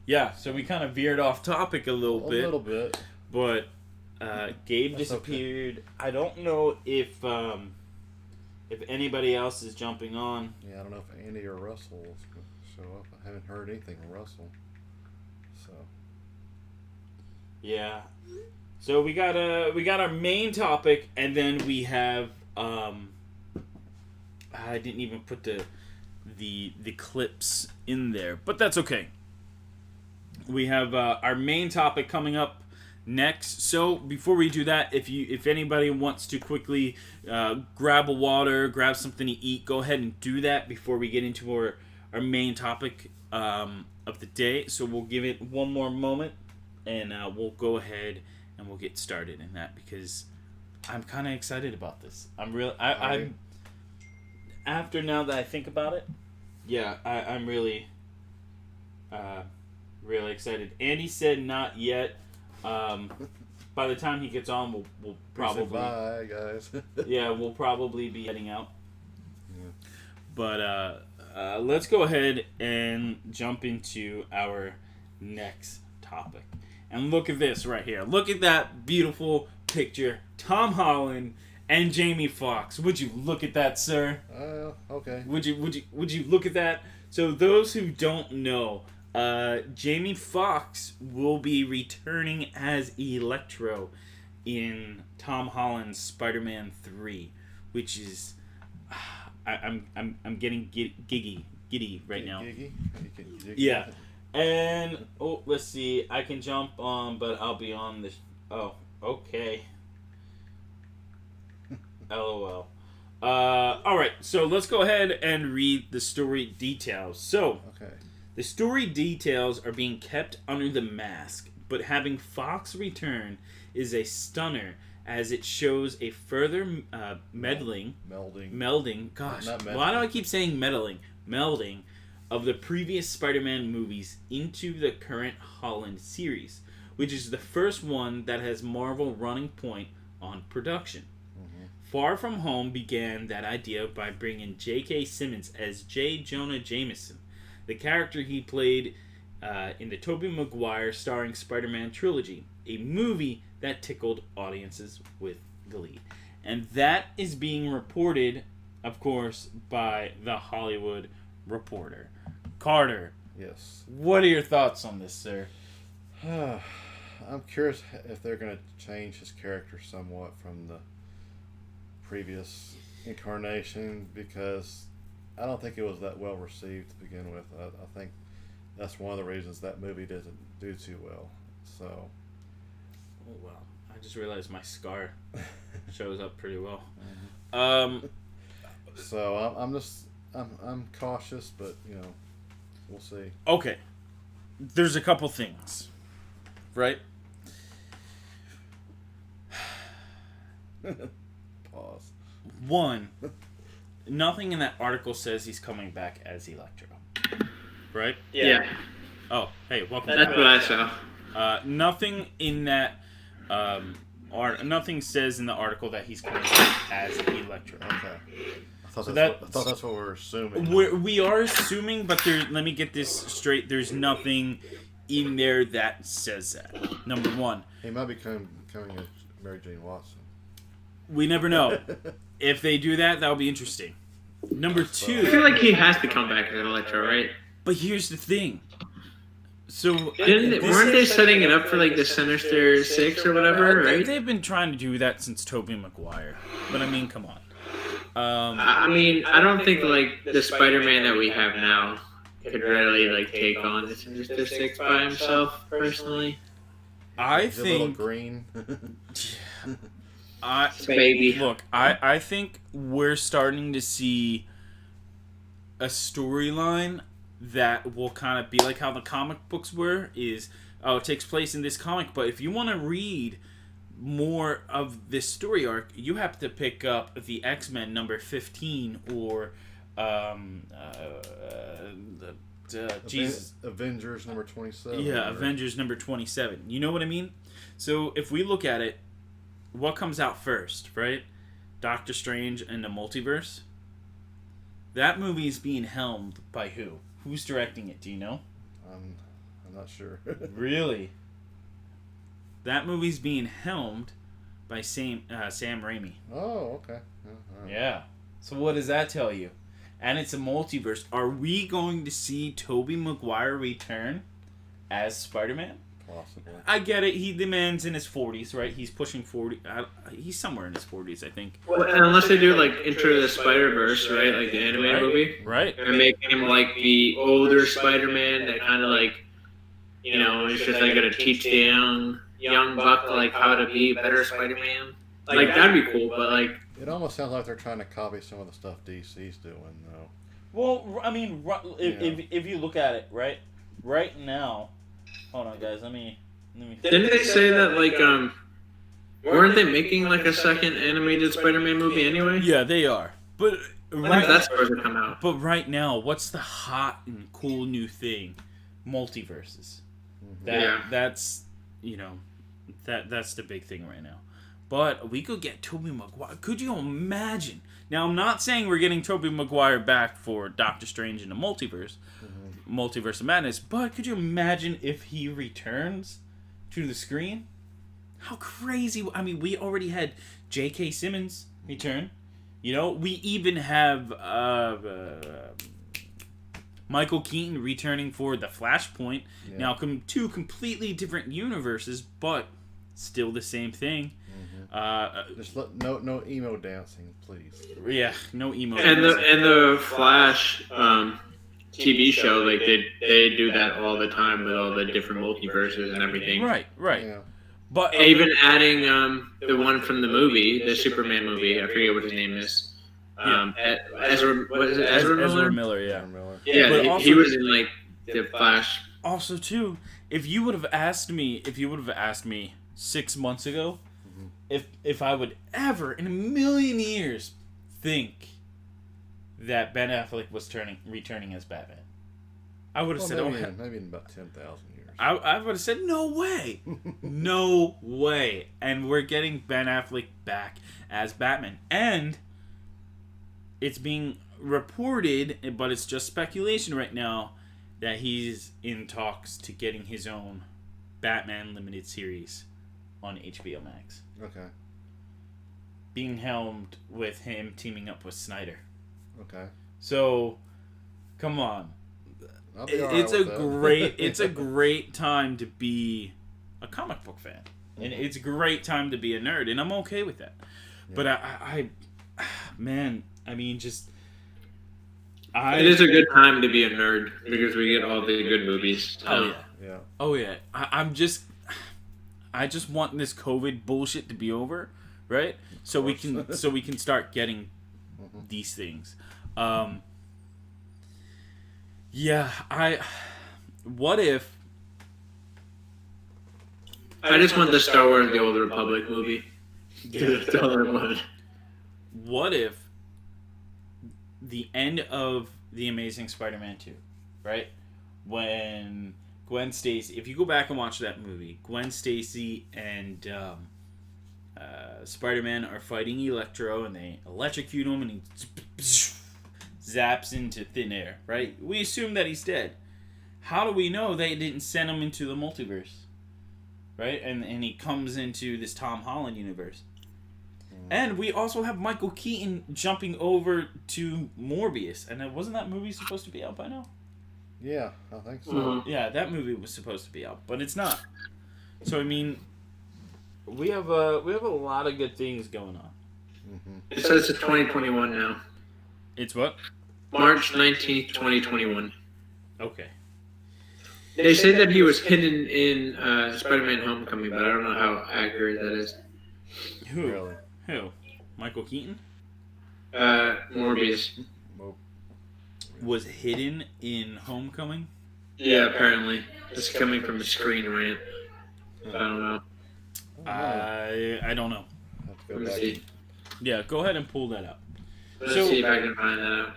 Yeah, so we kind of veered off topic a little bit. A little bit. But Gabe disappeared. Okay. I don't know if anybody else is jumping on. Yeah, I don't know if Andy or Russell will show up. I haven't heard anything from Russell. So. Yeah. So we got our main topic, and then we have I didn't even put the clips in there, but that's okay. We have our main topic coming up next. So before we do that, if anybody wants to quickly grab a water, grab something to eat, go ahead and do that before we get into our main topic of the day. So we'll give it one more moment, and we'll go ahead and we'll get started in that, because I'm kind of excited about this. I'm after now that I think about it, yeah, I'm really really excited. Andy said not yet. By the time he gets on, we'll probably bye, guys. Yeah, we'll probably be heading out. Yeah. But let's go ahead and jump into our next topic. And look at this right here. Look at that beautiful picture. Tom Holland and Jamie Foxx. Would you look at that, sir? Okay. Would you look at that? So those who don't know, Jamie Foxx will be returning as Electro in Tom Holland's Spider-Man 3, which is I'm getting giddy right now. Giddy? Yeah. And let's see. I can jump on, but I'll be on this. Oh, okay. LOL. All right. So let's go ahead and read the story details. So. Okay. The story details are being kept under the mask, but having Fox return is a stunner, as it shows a further melding. Gosh, why do I keep saying meddling? Melding of the previous Spider-Man movies into the current Holland series, which is the first one that has Marvel running point on production. Mm-hmm. Far From Home began that idea by bringing J.K. Simmons as J. Jonah Jameson, the character he played in the Tobey Mc starring Spider-Man trilogy, a movie that tickled audiences with glee. And that is being reported, of course, by The Hollywood Reporter. Carter. Yes. What are your thoughts on this, sir? I'm curious if they're going to change his character somewhat from the previous incarnation, because I don't think it was that well received to begin with. I think that's one of the reasons that movie doesn't do too well. So. Oh wow! I just realized my scar shows up pretty well. Mm-hmm. So I'm cautious, but we'll see. Okay. There's a couple things, right? Pause. One. Nothing in that article says he's coming back as Electro. Right? Yeah. Oh, hey, welcome back. That's what I saw. Nothing in that nothing says in the article that he's coming back as Electro. Okay. I thought that's what we're assuming. We are assuming, but let me get this straight. There's nothing in there that says that. Number one. He might be coming as Mary Jane Watson. We never know. If they do that, that'll be interesting. Number two. I feel like he has to come back as Electro, right? But here's the thing. So weren't they setting it up for like the Sinister Six or whatever, right? They've been trying to do that since Tobey Mc. But I mean, come on. I mean, I don't think like the Spider-Man that we have now could really like take on the Sinister Six by himself, personally. I think. A little green. Baby. Look, I think we're starting to see a storyline that will kind of be like how the comic books were. It takes place in this comic, but if you want to read more of this story arc, you have to pick up the X-Men number 15 or Avengers number 27. Yeah, Avengers number 27. You know what I mean? So if we look at it, what comes out first, right? Doctor Strange and the Multiverse. that movie is being helmed by who? Who's directing it? Do you know? I'm not sure. Really? That movie's being helmed by Sam Raimi. Oh, okay. Right. Yeah. So what does that tell you? And it's a multiverse. Are we going to see Tobey Maguire return as Spider-Man? Possibly. I get it. The man's in his 40s, right? He's pushing 40. He's somewhere in his 40s, I think. Well, unless they do like Into the Spider-Verse, right? Like the animated movie. Right. And make him like the older Spider-Man that kind of like, is just like gonna teach the young buck like how to be a better Spider-Man. Like that'd be cool, but like. It almost sounds like they're trying to copy some of the stuff DC's doing, though. Well, I mean, if you look at it, right now. Hold on, guys. Let me. Didn't they say that like weren't they making like a second animated Spider-Man movie anyway? Yeah, they are. But I think that's supposed to come out. But right now, what's the hot and cool new thing? Multiverses. That's that's the big thing right now. But we could get Tobey Maguire. Could you imagine? Now, I'm not saying we're getting Tobey Maguire back for Doctor Strange in the Multiverse. Multiverse of Madness, but could you imagine if he returns to the screen? How crazy! I mean, we already had J.K. Simmons return. We even have Michael Keaton returning for the Flashpoint. Yeah. Now, two completely different universes, but still the same thing. Just no emo dancing, please. Yeah, no emo. And the Flash. TV show, like they do that all the time with all the different multiverses and everything. Right. Yeah. But even adding the one from the movie, the Superman movie, I forget what his name is. Ezra Miller, yeah. Yeah, but he was in like the Flash. Also, too, if you would have asked me 6 months ago, if I would ever in a million years think that Ben Affleck was returning as Batman, I would have said, maybe in about 10,000 years. I would have said, no way. No way. And we're getting Ben Affleck back as Batman. And it's being reported, but it's just speculation right now, that he's in talks to getting his own Batman limited series on HBO Max. Okay. Being helmed with him teaming up with Snyder. Okay. So, come on. It's a great time to be a comic book fan, and it's a great time to be a nerd, and I'm okay with that. Yeah. But it is a good time to be a nerd because we get all the good movies. Oh yeah. I just want this COVID bullshit to be over, right? So we can start getting these things. What if I just want the Star Wars The Old Republic movie? That's all I want. What if the end of The Amazing Spider-Man 2, right? When Gwen Stacy, if you go back and watch that movie, Gwen Stacy and Spider-Man are fighting Electro, and they electrocute him, and he zaps into thin air, right? We assume that he's dead. How do we know they didn't send him into the multiverse, right? And he comes into this Tom Holland universe. And we also have Michael Keaton jumping over to Morbius. And wasn't that movie supposed to be out by now? Yeah, I think so. Mm-hmm. Yeah, that movie was supposed to be out, but it's not. So I mean, we have a lot of good things going on. Mm-hmm. It says it's 2021 now. It's what? March 19th, 2021. Okay. They say that he was hidden in Spider-Man Homecoming, but I don't know how accurate that is. Who? Really? Who? Michael Keaton? Morbius. Was hidden in Homecoming? Yeah, apparently. It's coming from a screen rant. I don't know. I don't know. Have to go Let me back. see. Yeah, go ahead and pull that up. Let's see if I can find that out.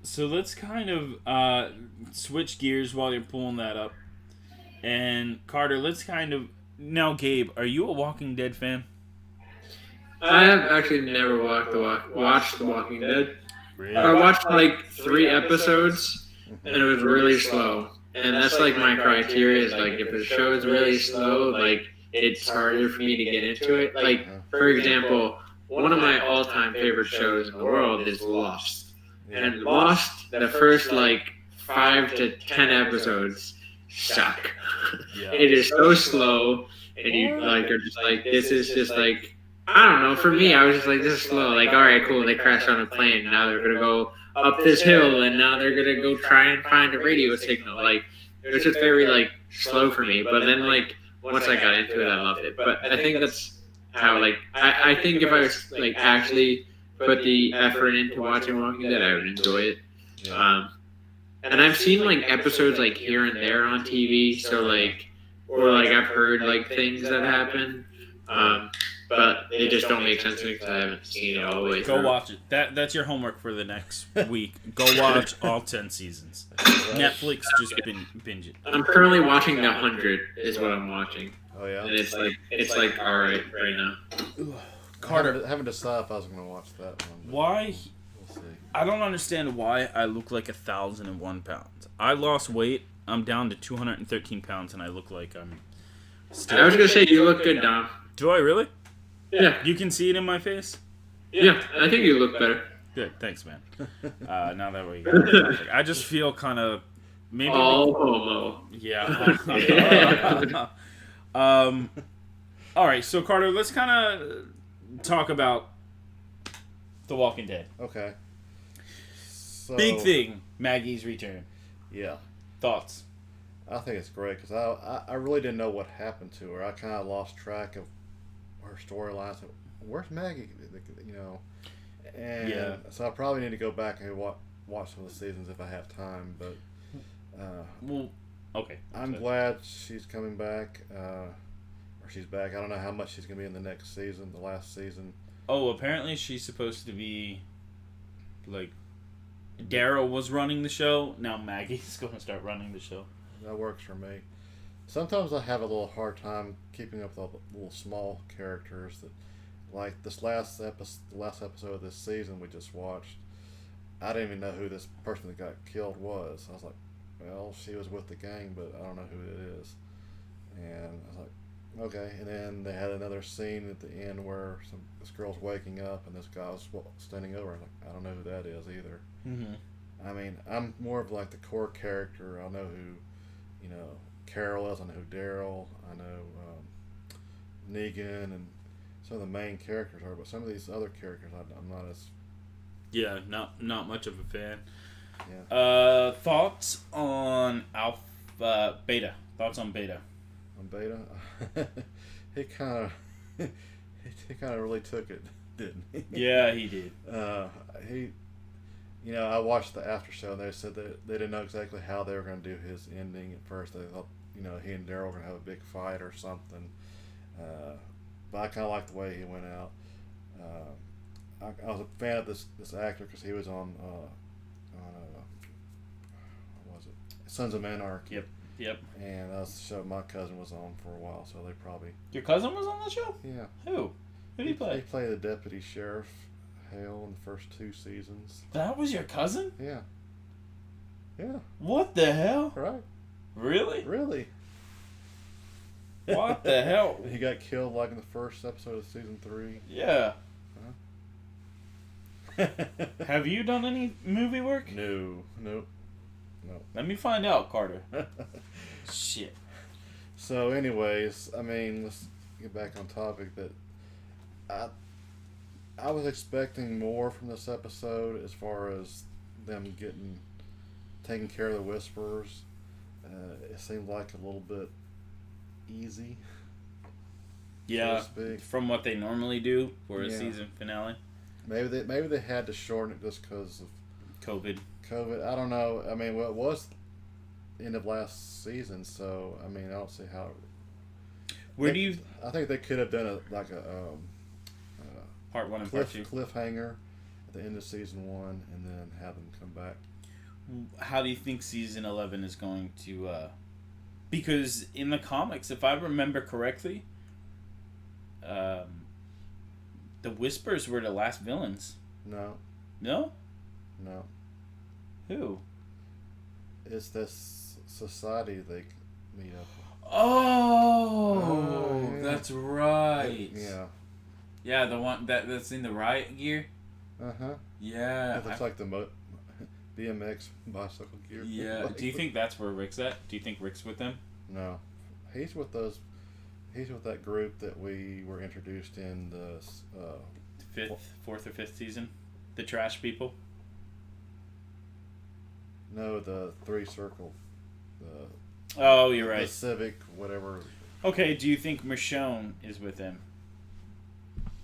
So let's kind of switch gears while you're pulling that up. And Carter, let's kind of... Now, Gabe, are you a Walking Dead fan? I have actually never watched The Walking Dead. Really? I watched like 3 episodes, and it was really slow. And that's like my criteria is like if a show is really slow, like it's harder for me to get into it. Like for example, one of my all-time favorite shows in the world is Lost. And Lost, the first like 5 to 10 episodes suck. Yeah. It is so slow, and you like are just like this is just like I don't know. For me, I was just like this is slow. Like all right, cool. They crashed on a plane. Now they're gonna go up this hill, and now they're gonna go try and find a radio signal. Like it was just very like slow for me. But then like once I got into it, I loved it. But I think that's how like I think if I was like actually put the effort into watching Walking Dead, I would enjoy it. And I've seen like episodes like here and there on TV, so like or like I've heard like things that happen, but they just don't make sense to me because I haven't seen it all the way through. Go watch it. That's your homework for the next week. Go watch all 10 seasons. Netflix, just binge it. I'm currently watching The 100 is what I'm watching. Oh yeah. And it's like all right now. Carter, I haven't decided if I was going to watch that one. why? We'll see. I don't understand why I look like 1,001 pounds. I lost weight. I'm down to 213 pounds, and I look like I'm still. I was gonna say you look good, Dom. Do I really? Yeah. You can see it in my face? Yeah, I think you look better. Good, thanks, man. Now that we got it, I just feel kind of maybe. All homo. Yeah. All right, so Carter, let's kind of talk about The Walking Dead. Okay. So, Big thing, Maggie's return. Yeah. Thoughts? I think it's great because I really didn't know what happened to her. I kind of lost track of her storyline. So, where's Maggie? You know, and Yeah. so I probably need to go back and watch some of the seasons if I have time. But Well, okay. I'm glad she's coming back, or she's back. I don't know how much she's gonna be in the next season, the last season. Oh, apparently she's supposed to be like Daryl was running the show. Now Maggie's going to start running the show. That works for me. Sometimes I have a little hard time keeping up with the little small characters that, like this last episode of this season we just watched. I didn't even know who this person that got killed was. I was like, well, she was with the gang, but I don't know who it is. And I was like, okay. And then they had another scene at the end where this girl's waking up and this guy's standing over. I'm like, I don't know who that is either. Mm-hmm. I mean, I'm more of like the core character. I know who, you know, Carol is. I know who Daryl. I know Negan and some of the main characters are. But some of these other characters, I'm not as. Yeah, not much of a fan. Yeah. Thoughts on Beta? Thoughts on Beta? On Beta, he kind of really took it, didn't he? Yeah, he did. You know, I watched the after show and they said that they didn't know exactly how they were going to do his ending at first. They thought, you know, he and Daryl were going to have a big fight or something. But I kind of liked the way he went out. I was a fan of this actor because he was on what was it? Sons of Anarchy. Yep. And that was the show my cousin was on for a while, so they probably. Your cousin was on the show? Yeah. Who? Who did he play? He played the deputy sheriff, Hale, in the first 2 seasons. That was your cousin? Yeah. Yeah. What the hell? Right. Really? Really. What the hell? He got killed like in the first episode of season 3. Yeah. Huh? Have you done any movie work? No. Let me find out, Carter. Shit. So, anyways, I mean, let's get back on topic. That I was expecting more from this episode as far as them taking care of the Whisperers. It seemed like a little bit easy. Yeah, so to speak. from what they normally do for a Yeah. season finale. Maybe they had to shorten it just because of COVID. I don't know. I mean, well, it was end of last season, so I mean, I don't see how. I think they could have done a Part 1 and Part 2. cliffhanger at the end of season 1, and then have them come back. How do you think season 11 is going to? Because in the comics, if I remember correctly, The Whispers were the last villains. No. No? No. Who? It's this society they meet up with. Oh, yeah. that's right. Yeah. Yeah, the one that's in the riot gear. Uh-huh. Yeah. It looks like the BMX bicycle gear. Yeah. Do you think that's where Rick's at? Do you think Rick's with them? No. He's with that group that we were introduced in the fourth or fifth season? The trash people? No, the three circle. Oh, you're The right. Civic, whatever. Okay, do you think Michonne is with them?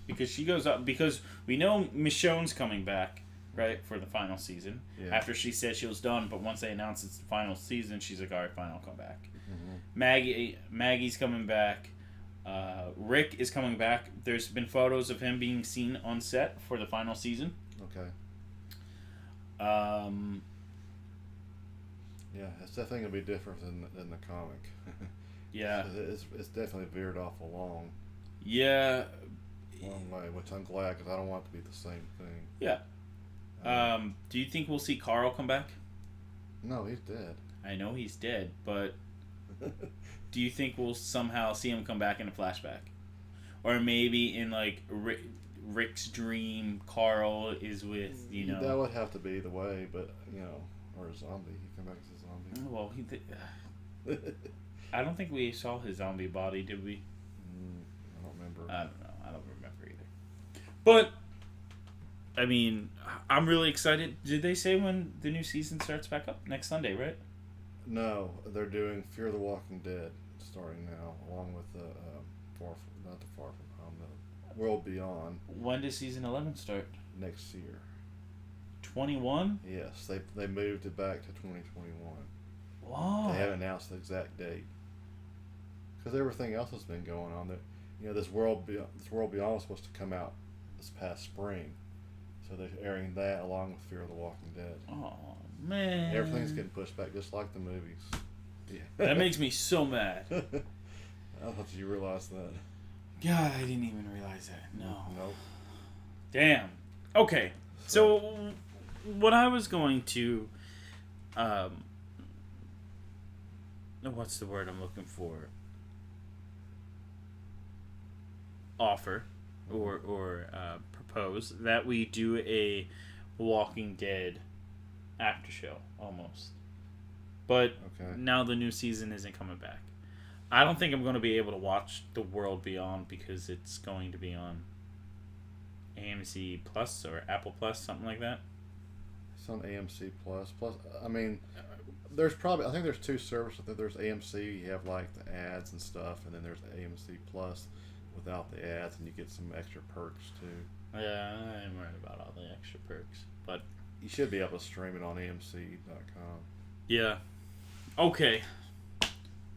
Because she goes up. Because we know Michonne's coming back, right, for the final season. Yeah. After she said she was done, but once they announced it's the final season, she's like, all right, fine, I'll come back. Mm-hmm. Maggie's coming back. Rick is coming back. There's been photos of him being seen on set for the final season. Okay. Yeah, it's definitely gonna be different than the comic. Yeah. It's definitely veered off a long way, which I'm glad because I don't want it to be the same thing. Yeah. Do you think we'll see Carl come back? No, he's dead. I know he's dead, but do you think we'll somehow see him come back in a flashback? Or maybe in like Rick's dream, Carl is with, That would have to be the way, but or a zombie. He come back as a zombie. Well, I don't think we saw his zombie body, did we? I don't remember. I don't know. I don't remember either. But I mean, I'm really excited. Did they say when the new season starts back up? Next Sunday, right? No, they're doing Fear the Walking Dead starting now, along with the Far From Home, the World Beyond. When does season 11 start? Next year. 21? Yes, they moved it back to 2021. Wow. They haven't announced the exact date because everything else has been going on. That this World Beyond was supposed to come out this past spring, so they're airing that along with Fear of the Walking Dead. Oh man! Everything's getting pushed back, just like the movies. Yeah. That makes me so mad. I thought you realized that. God, I didn't even realize that. No. Nope. Damn. Okay. So what I was going to, what's the word I'm looking for? Offer, or propose that we do a Walking Dead after show almost. But now the new season isn't coming back. I don't think I'm going to be able to watch The World Beyond because it's going to be on AMC Plus or Apple Plus, something like that. It's on AMC Plus. I mean, I think there's two services. I think there's AMC, you have like the ads and stuff, and then there's AMC Plus without the ads, and you get some extra perks too. Yeah, I'm worried about all the extra perks, but you should be able to stream it on AMC.com. Yeah. Okay.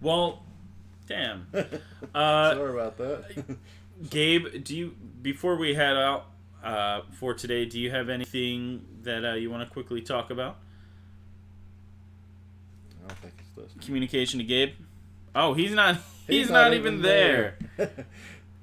Well, damn. Sorry about that. Gabe, before we head out for today, do you have anything that you want to quickly talk about? I don't think it's listening. Communication to Gabe? Oh, he's not even there.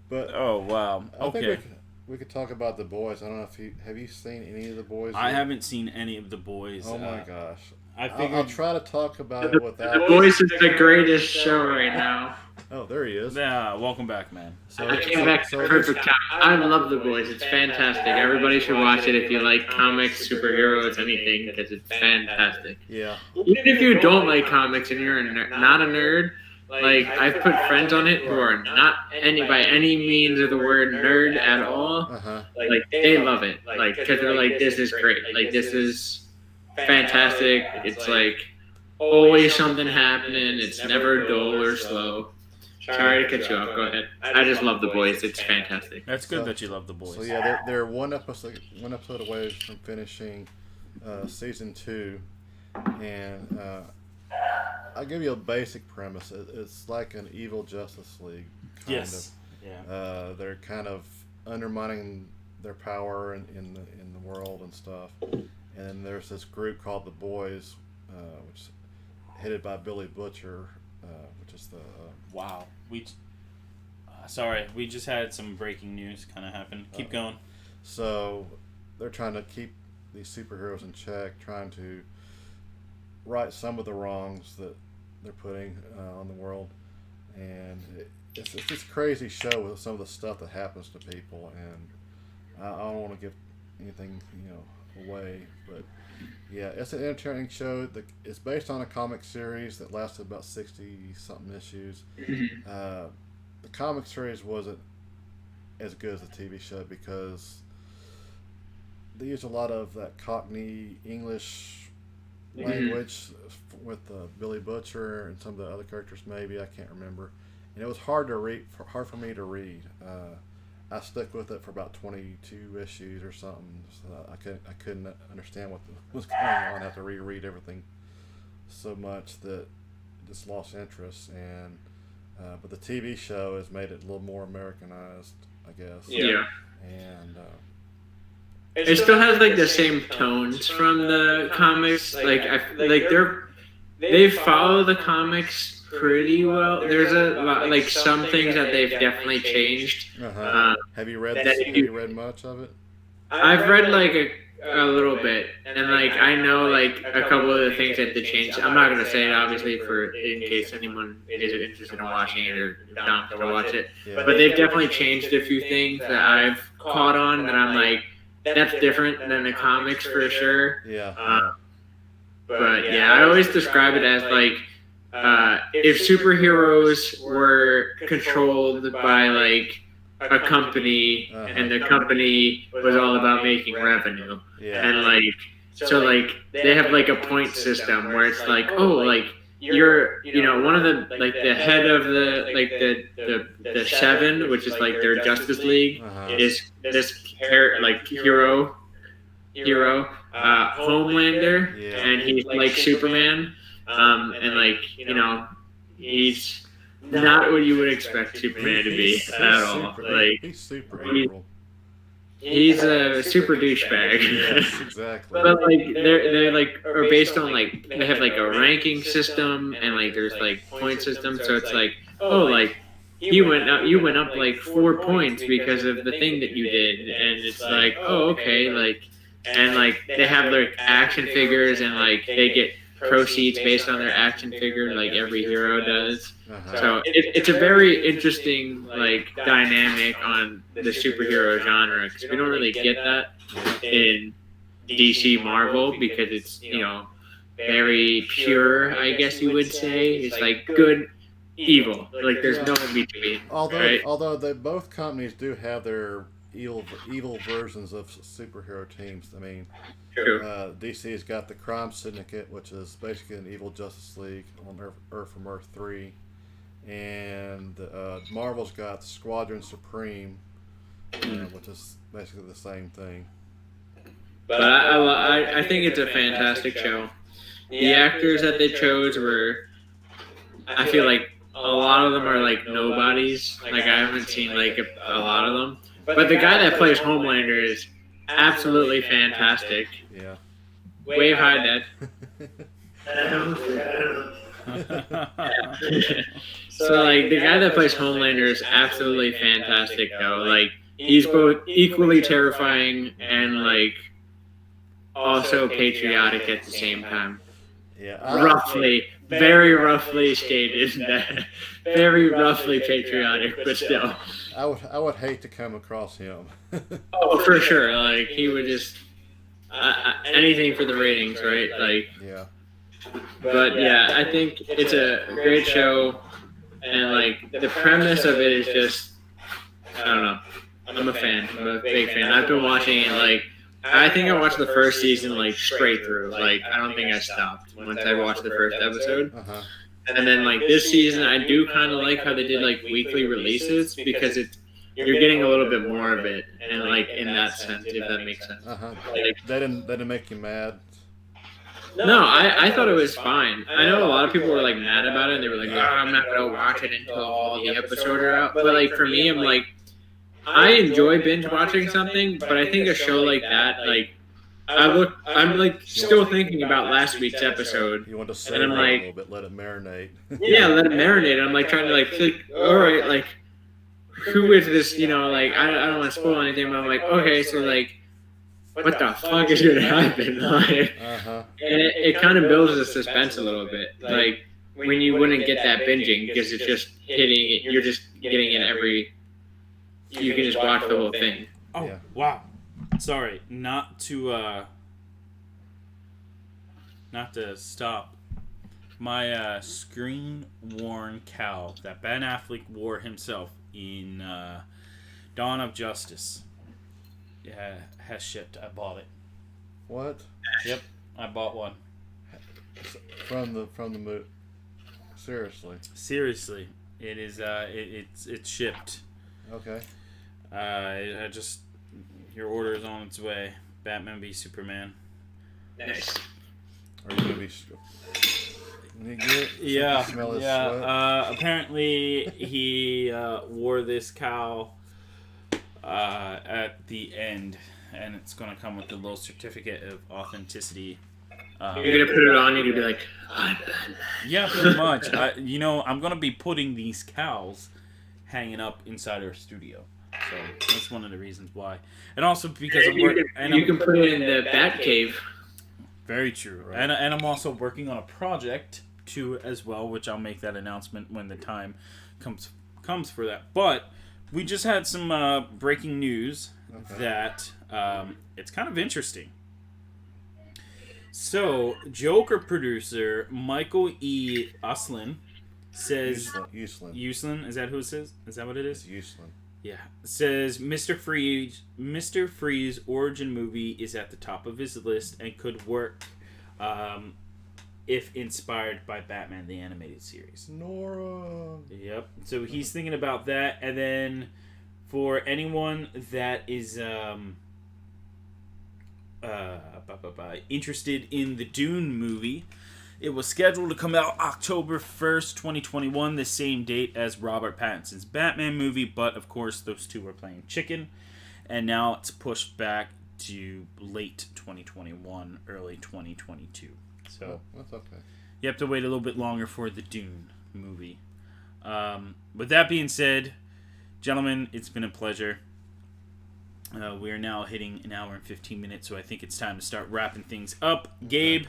But oh wow. Okay. I think we could talk about The Boys. I don't know if have you seen any of The Boys? I haven't seen any of The Boys. Oh my gosh. I figured I'll try to talk about it without. The Boys is the greatest show right now. Oh, there he is. Yeah, welcome back, man. I came back to perfect time. I love The Boys. It's fantastic. Everybody should watch it if you like comics, superheroes, anything, because it's fantastic. Yeah. Even if you don't like comics and you're not a nerd, like I've put friends on it who are not by any means of the word nerd at all. Like they love it. Like because they're like, this is great. Like this is fantastic. It's like always something happening. It's never dull or slow. Sorry to cut you off. Go ahead. I just love The Boys. It's fantastic. That's good that you love The Boys. So yeah, they're one episode away from finishing season 2, and I'll give you a basic premise. It's like an evil Justice League. Kind of. Yeah. They're kind of undermining their power in the world and stuff. And then there's this group called The Boys, which is headed by Billy Butcher, which is the wow. Sorry, we just had some breaking news kind of happen. Keep going. So they're trying to keep these superheroes in check, trying to right some of the wrongs that they're putting on the world, and it's this crazy show with some of the stuff that happens to people, and I don't want to give anything away, but yeah, it's an entertaining show. It's based on a comic series that lasted about 60 something issues. The comic series wasn't as good as the TV show because they use a lot of that Cockney English language with Billy Butcher and some of the other characters. Maybe I can't remember, and it was hard to read, hard for me to read. I stuck with it for about 22 issues or something. So I couldn't understand what was going on. I had to reread everything so much that I just lost interest. And but the TV show has made it a little more Americanized, I guess. Yeah. And it still has like the same tones from the comics. They follow the comics pretty well. There's a lot, like some things that they've definitely changed. Have you read? Have you read much of it? I've read like a little bit, and like I know like a couple of the things that they changed. I'm not gonna say it obviously for in case anyone is interested in watching it or down to watch it. Yeah. But they've definitely changed a few things that I've caught on that I'm like, that's different than the comics for sure. Yeah. But yeah, I always describe it as like if superheroes were controlled by like a company and the company was all about making revenue, and like so like they have like a point system where it's like, oh, like you're one of the like the head of the like the seven, which is like their Justice League, is this hero Homelander, and he's like Superman, and like he's not what you would expect Superman to be at all. Like he's super April. He's a super douchebag. Yes, exactly. But like they're like are based on like they have like a ranking system and like there's like point system, so it's like, oh, like you went up like 4 points because of the thing that you did, and it's like, oh, okay, like, and like they have like action figures and like they get proceeds based on their action figure, like every hero does. So it's a very interesting like dynamic on the superhero genre, because we don't really get that in DC Marvel, because it's very pure, I guess you would say. It's like good, evil, like there's no in between. Although they both companies do have their evil versions of superhero teams. I mean, DC's got the Crime Syndicate, which is basically an evil Justice League on Earth from Earth 3, and Marvel's got the Squadron Supreme, which is basically the same thing. But I think it's a fantastic show. The actors that they chose were, I feel like a lot of them are like nobodies. Like I haven't seen like a lot of them. But the guy that plays Homelander is absolutely fantastic. Yeah. Wave hi, Dad. So like the guy that plays Homelander is absolutely fantastic though. Like he's both equally terrifying and like also patriotic at the same time. Yeah. Very roughly stated that. Very roughly patriotic, but still. I would hate to come across him. Oh, for sure. Like he would just anything for the ratings, right? Like. Yeah. But yeah, I think it's a great show, and like the premise of it is just, I don't know. I'm a fan. I'm a big fan. I've been watching it like. I think I watched the first season like straight through. Like I don't think I stopped once I watched the first episode. And then like this season, I do kind of like how they did like weekly releases, because you're getting a little bit more of it, and like in that sense, if that makes sense. Like, they didn't make you mad. No, I thought it was fine. I know a lot of people were like mad about it, and they were like, "Oh, I'm not gonna watch it until all the episodes are out." But like for me, I'm like, I enjoy binge watching something, but I think a show like that, like, I'm like still thinking about last week's episode. You want to sit and I'm a like, little bit, let it marinate. Yeah, let it marinate. I'm like trying to like think, all right, like, who is this? You know, like I don't want to spoil anything, but I'm like, okay, so like, what the fuck is gonna happen? Like, and it kind of builds the suspense a little bit, like when you wouldn't get that binging because it's just hitting it, you're just getting it every. You can just watch the whole thing. Oh yeah. Wow! Sorry, not to stop. My screen-worn cowl that Ben Affleck wore himself in Dawn of Justice has shipped. I bought it. What? Yep, I bought one. From the movie. Seriously, it is. It's shipped. Okay. I just your order is on its way. Batman v Superman. Nice. Are you gonna be? Yeah. Smell his sweat? Apparently, he wore this cowl at the end, and it's gonna come with a little certificate of authenticity. You're gonna put it on, and you'll be like, I'm Batman. Yeah, pretty much. I'm gonna be putting these cowls hanging up inside our studio. So that's one of the reasons why, and also because I'm working. You can put it in the Bat Cave. Very true, right. and I'm also working on a project too as well, which I'll make that announcement when the time comes for that. But we just had some breaking news that it's kind of interesting. So Joker producer Michael E. Uslan says Uslan. Is that who it says? Is that what it is? Uslan. Yeah. Says Mr. Freeze origin movie is at the top of his list and could work if inspired by Batman the Animated Series. Nora. Yep. So he's thinking about that. And then for anyone that is interested in the Dune movie, it was scheduled to come out October 1st, 2021, the same date as Robert Pattinson's Batman movie, but of course those two were playing chicken, and now it's pushed back to late 2021, early 2022. So that's okay. You have to wait a little bit longer for the Dune movie. With that being said, gentlemen, it's been a pleasure. We are now hitting an hour and 15 minutes, so I think it's time to start wrapping things up. Gabe,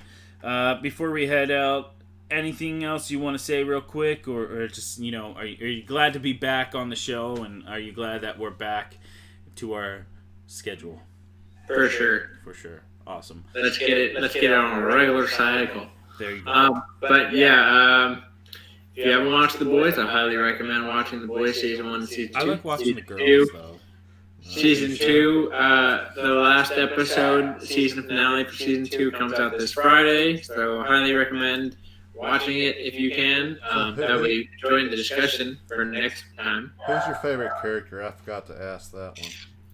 before we head out, anything else you want to say real quick, or just, are you glad to be back on the show, and are you glad that we're back to our schedule? For sure. Awesome. Let's get it on a regular cycle. There you go. But yeah, if you haven't watched The Boys, I highly recommend watching The Boys season 1 and season 2. I like watching the girls though. Season 2, the last episode, season finale for season 2 comes out this Friday, so I highly recommend watching it if you can. That way, join the discussion for next time. Who's your favorite character? I forgot to ask that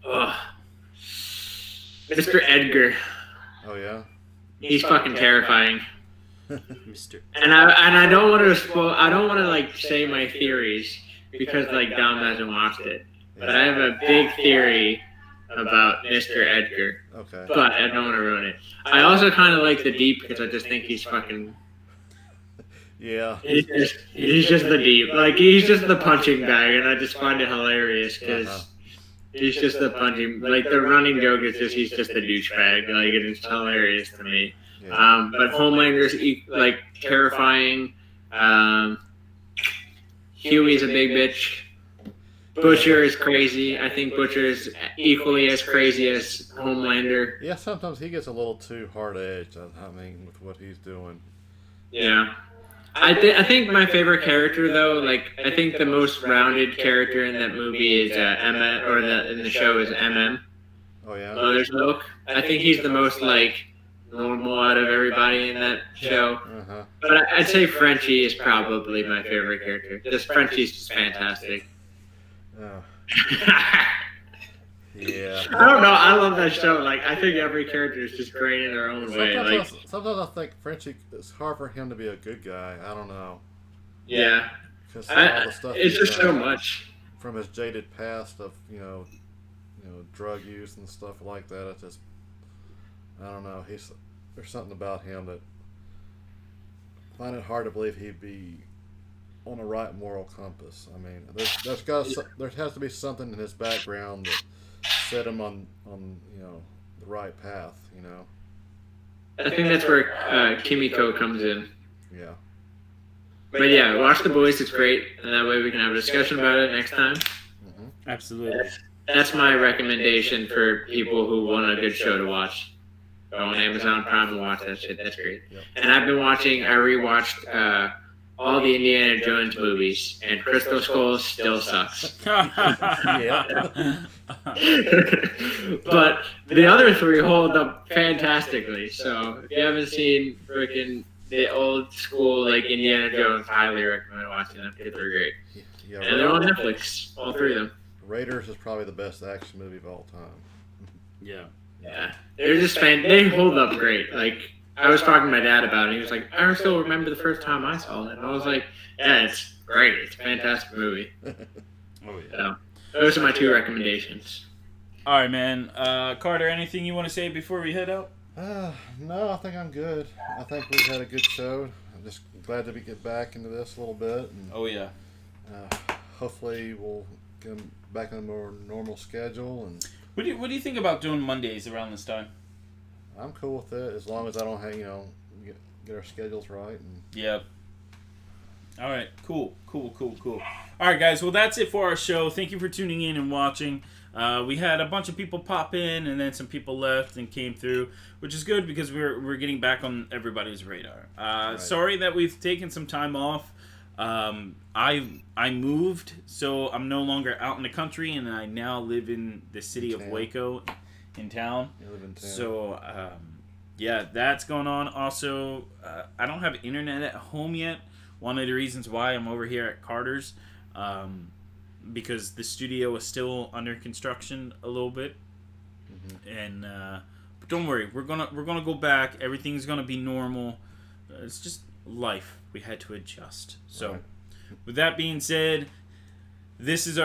one. Mr. Edgar. Oh yeah. He's fucking terrifying. Mr. And I don't want to say my theories because Dom hasn't watched it. But I have a big theory about Mr. Edgar. Okay. But I don't want to ruin it. I also kind of like the Deep because I just think he's fucking. Yeah. He's just the Deep. He's just the punching bag, and I just find it hilarious because he's just the punching. The running joke is just he's just a douchebag. It's hilarious to me. Yeah. But Homelander's terrifying. Huey's a big bitch. Butcher is crazy. I think Butcher is equally as crazy as Homelander. Yeah, sometimes he gets a little too hard-edged, with what he's doing. Yeah. I think my favorite character, though, I think the most rounded character in that movie is Emma, or in the show is MM. Oh, yeah? Mother's Milk. I think he's the most, normal out of everybody in that show. Uh-huh. But I'd say Frenchie is probably my favorite character. Frenchie's just fantastic. Oh. Yeah. I don't know. I love that show. I think every character is just great in their own way. Sometimes I think Frenchie, it's hard for him to be a good guy. I don't know. Yeah. Because all the stuff it's just so much. From his jaded past of drug use and stuff like that. It just, I don't know. There's something about him that I find it hard to believe he'd be on the right moral compass. I mean, there has to be something in his background that set him on the right path. I think that's where Kimiko comes in. Yeah. But yeah, watch The Boys. It's great, and that way we can have a discussion about it next time. Mm-hmm. Absolutely. That's my recommendation for people who want a good show to watch. Go on Amazon Prime and watch that shit. That's great. Yep. And I rewatched all the Indiana Jones movies, and Crystal Skull still sucks. Yeah. But the other three hold up fantastically. So if you haven't seen freaking the old school like Indiana Jones, highly recommend watching them. They're great. Yeah. And they're on Netflix, all three of them. Raiders is probably the best action movie of all time. Yeah. Yeah, they're just they hold up great. Like I was talking to my dad about it. He was like, "I still remember the first time I saw it." And I was like, "Yeah, it's great. It's a fantastic movie." Oh yeah. So those are my two recommendations. All right, man. Carter, anything you want to say before we head out? No, I think I'm good. I think we've had a good show. I'm just glad to get back into this a little bit. And, Oh yeah. hopefully we'll get back on a more normal schedule. And What do you think about doing Mondays around this time? I'm cool with it as long as I don't get our schedules right. And Yeah. All right. Cool. All right, guys. Well, that's it for our show. Thank you for tuning in and watching. We had a bunch of people pop in, and then some people left and came through, which is good because we're getting back on everybody's radar. Right. Sorry that we've taken some time off. I moved, so I'm no longer out in the country, and I now live in the city of Waco, in town. you live in town. So yeah, that's going on. Also, I don't have internet at home yet. One of the reasons why I'm over here at Carter's, because the studio is still under construction a little bit, and but don't worry, we're gonna go back. Everything's gonna be normal. It's just life. We had to adjust. So, Right. with that being said, this is our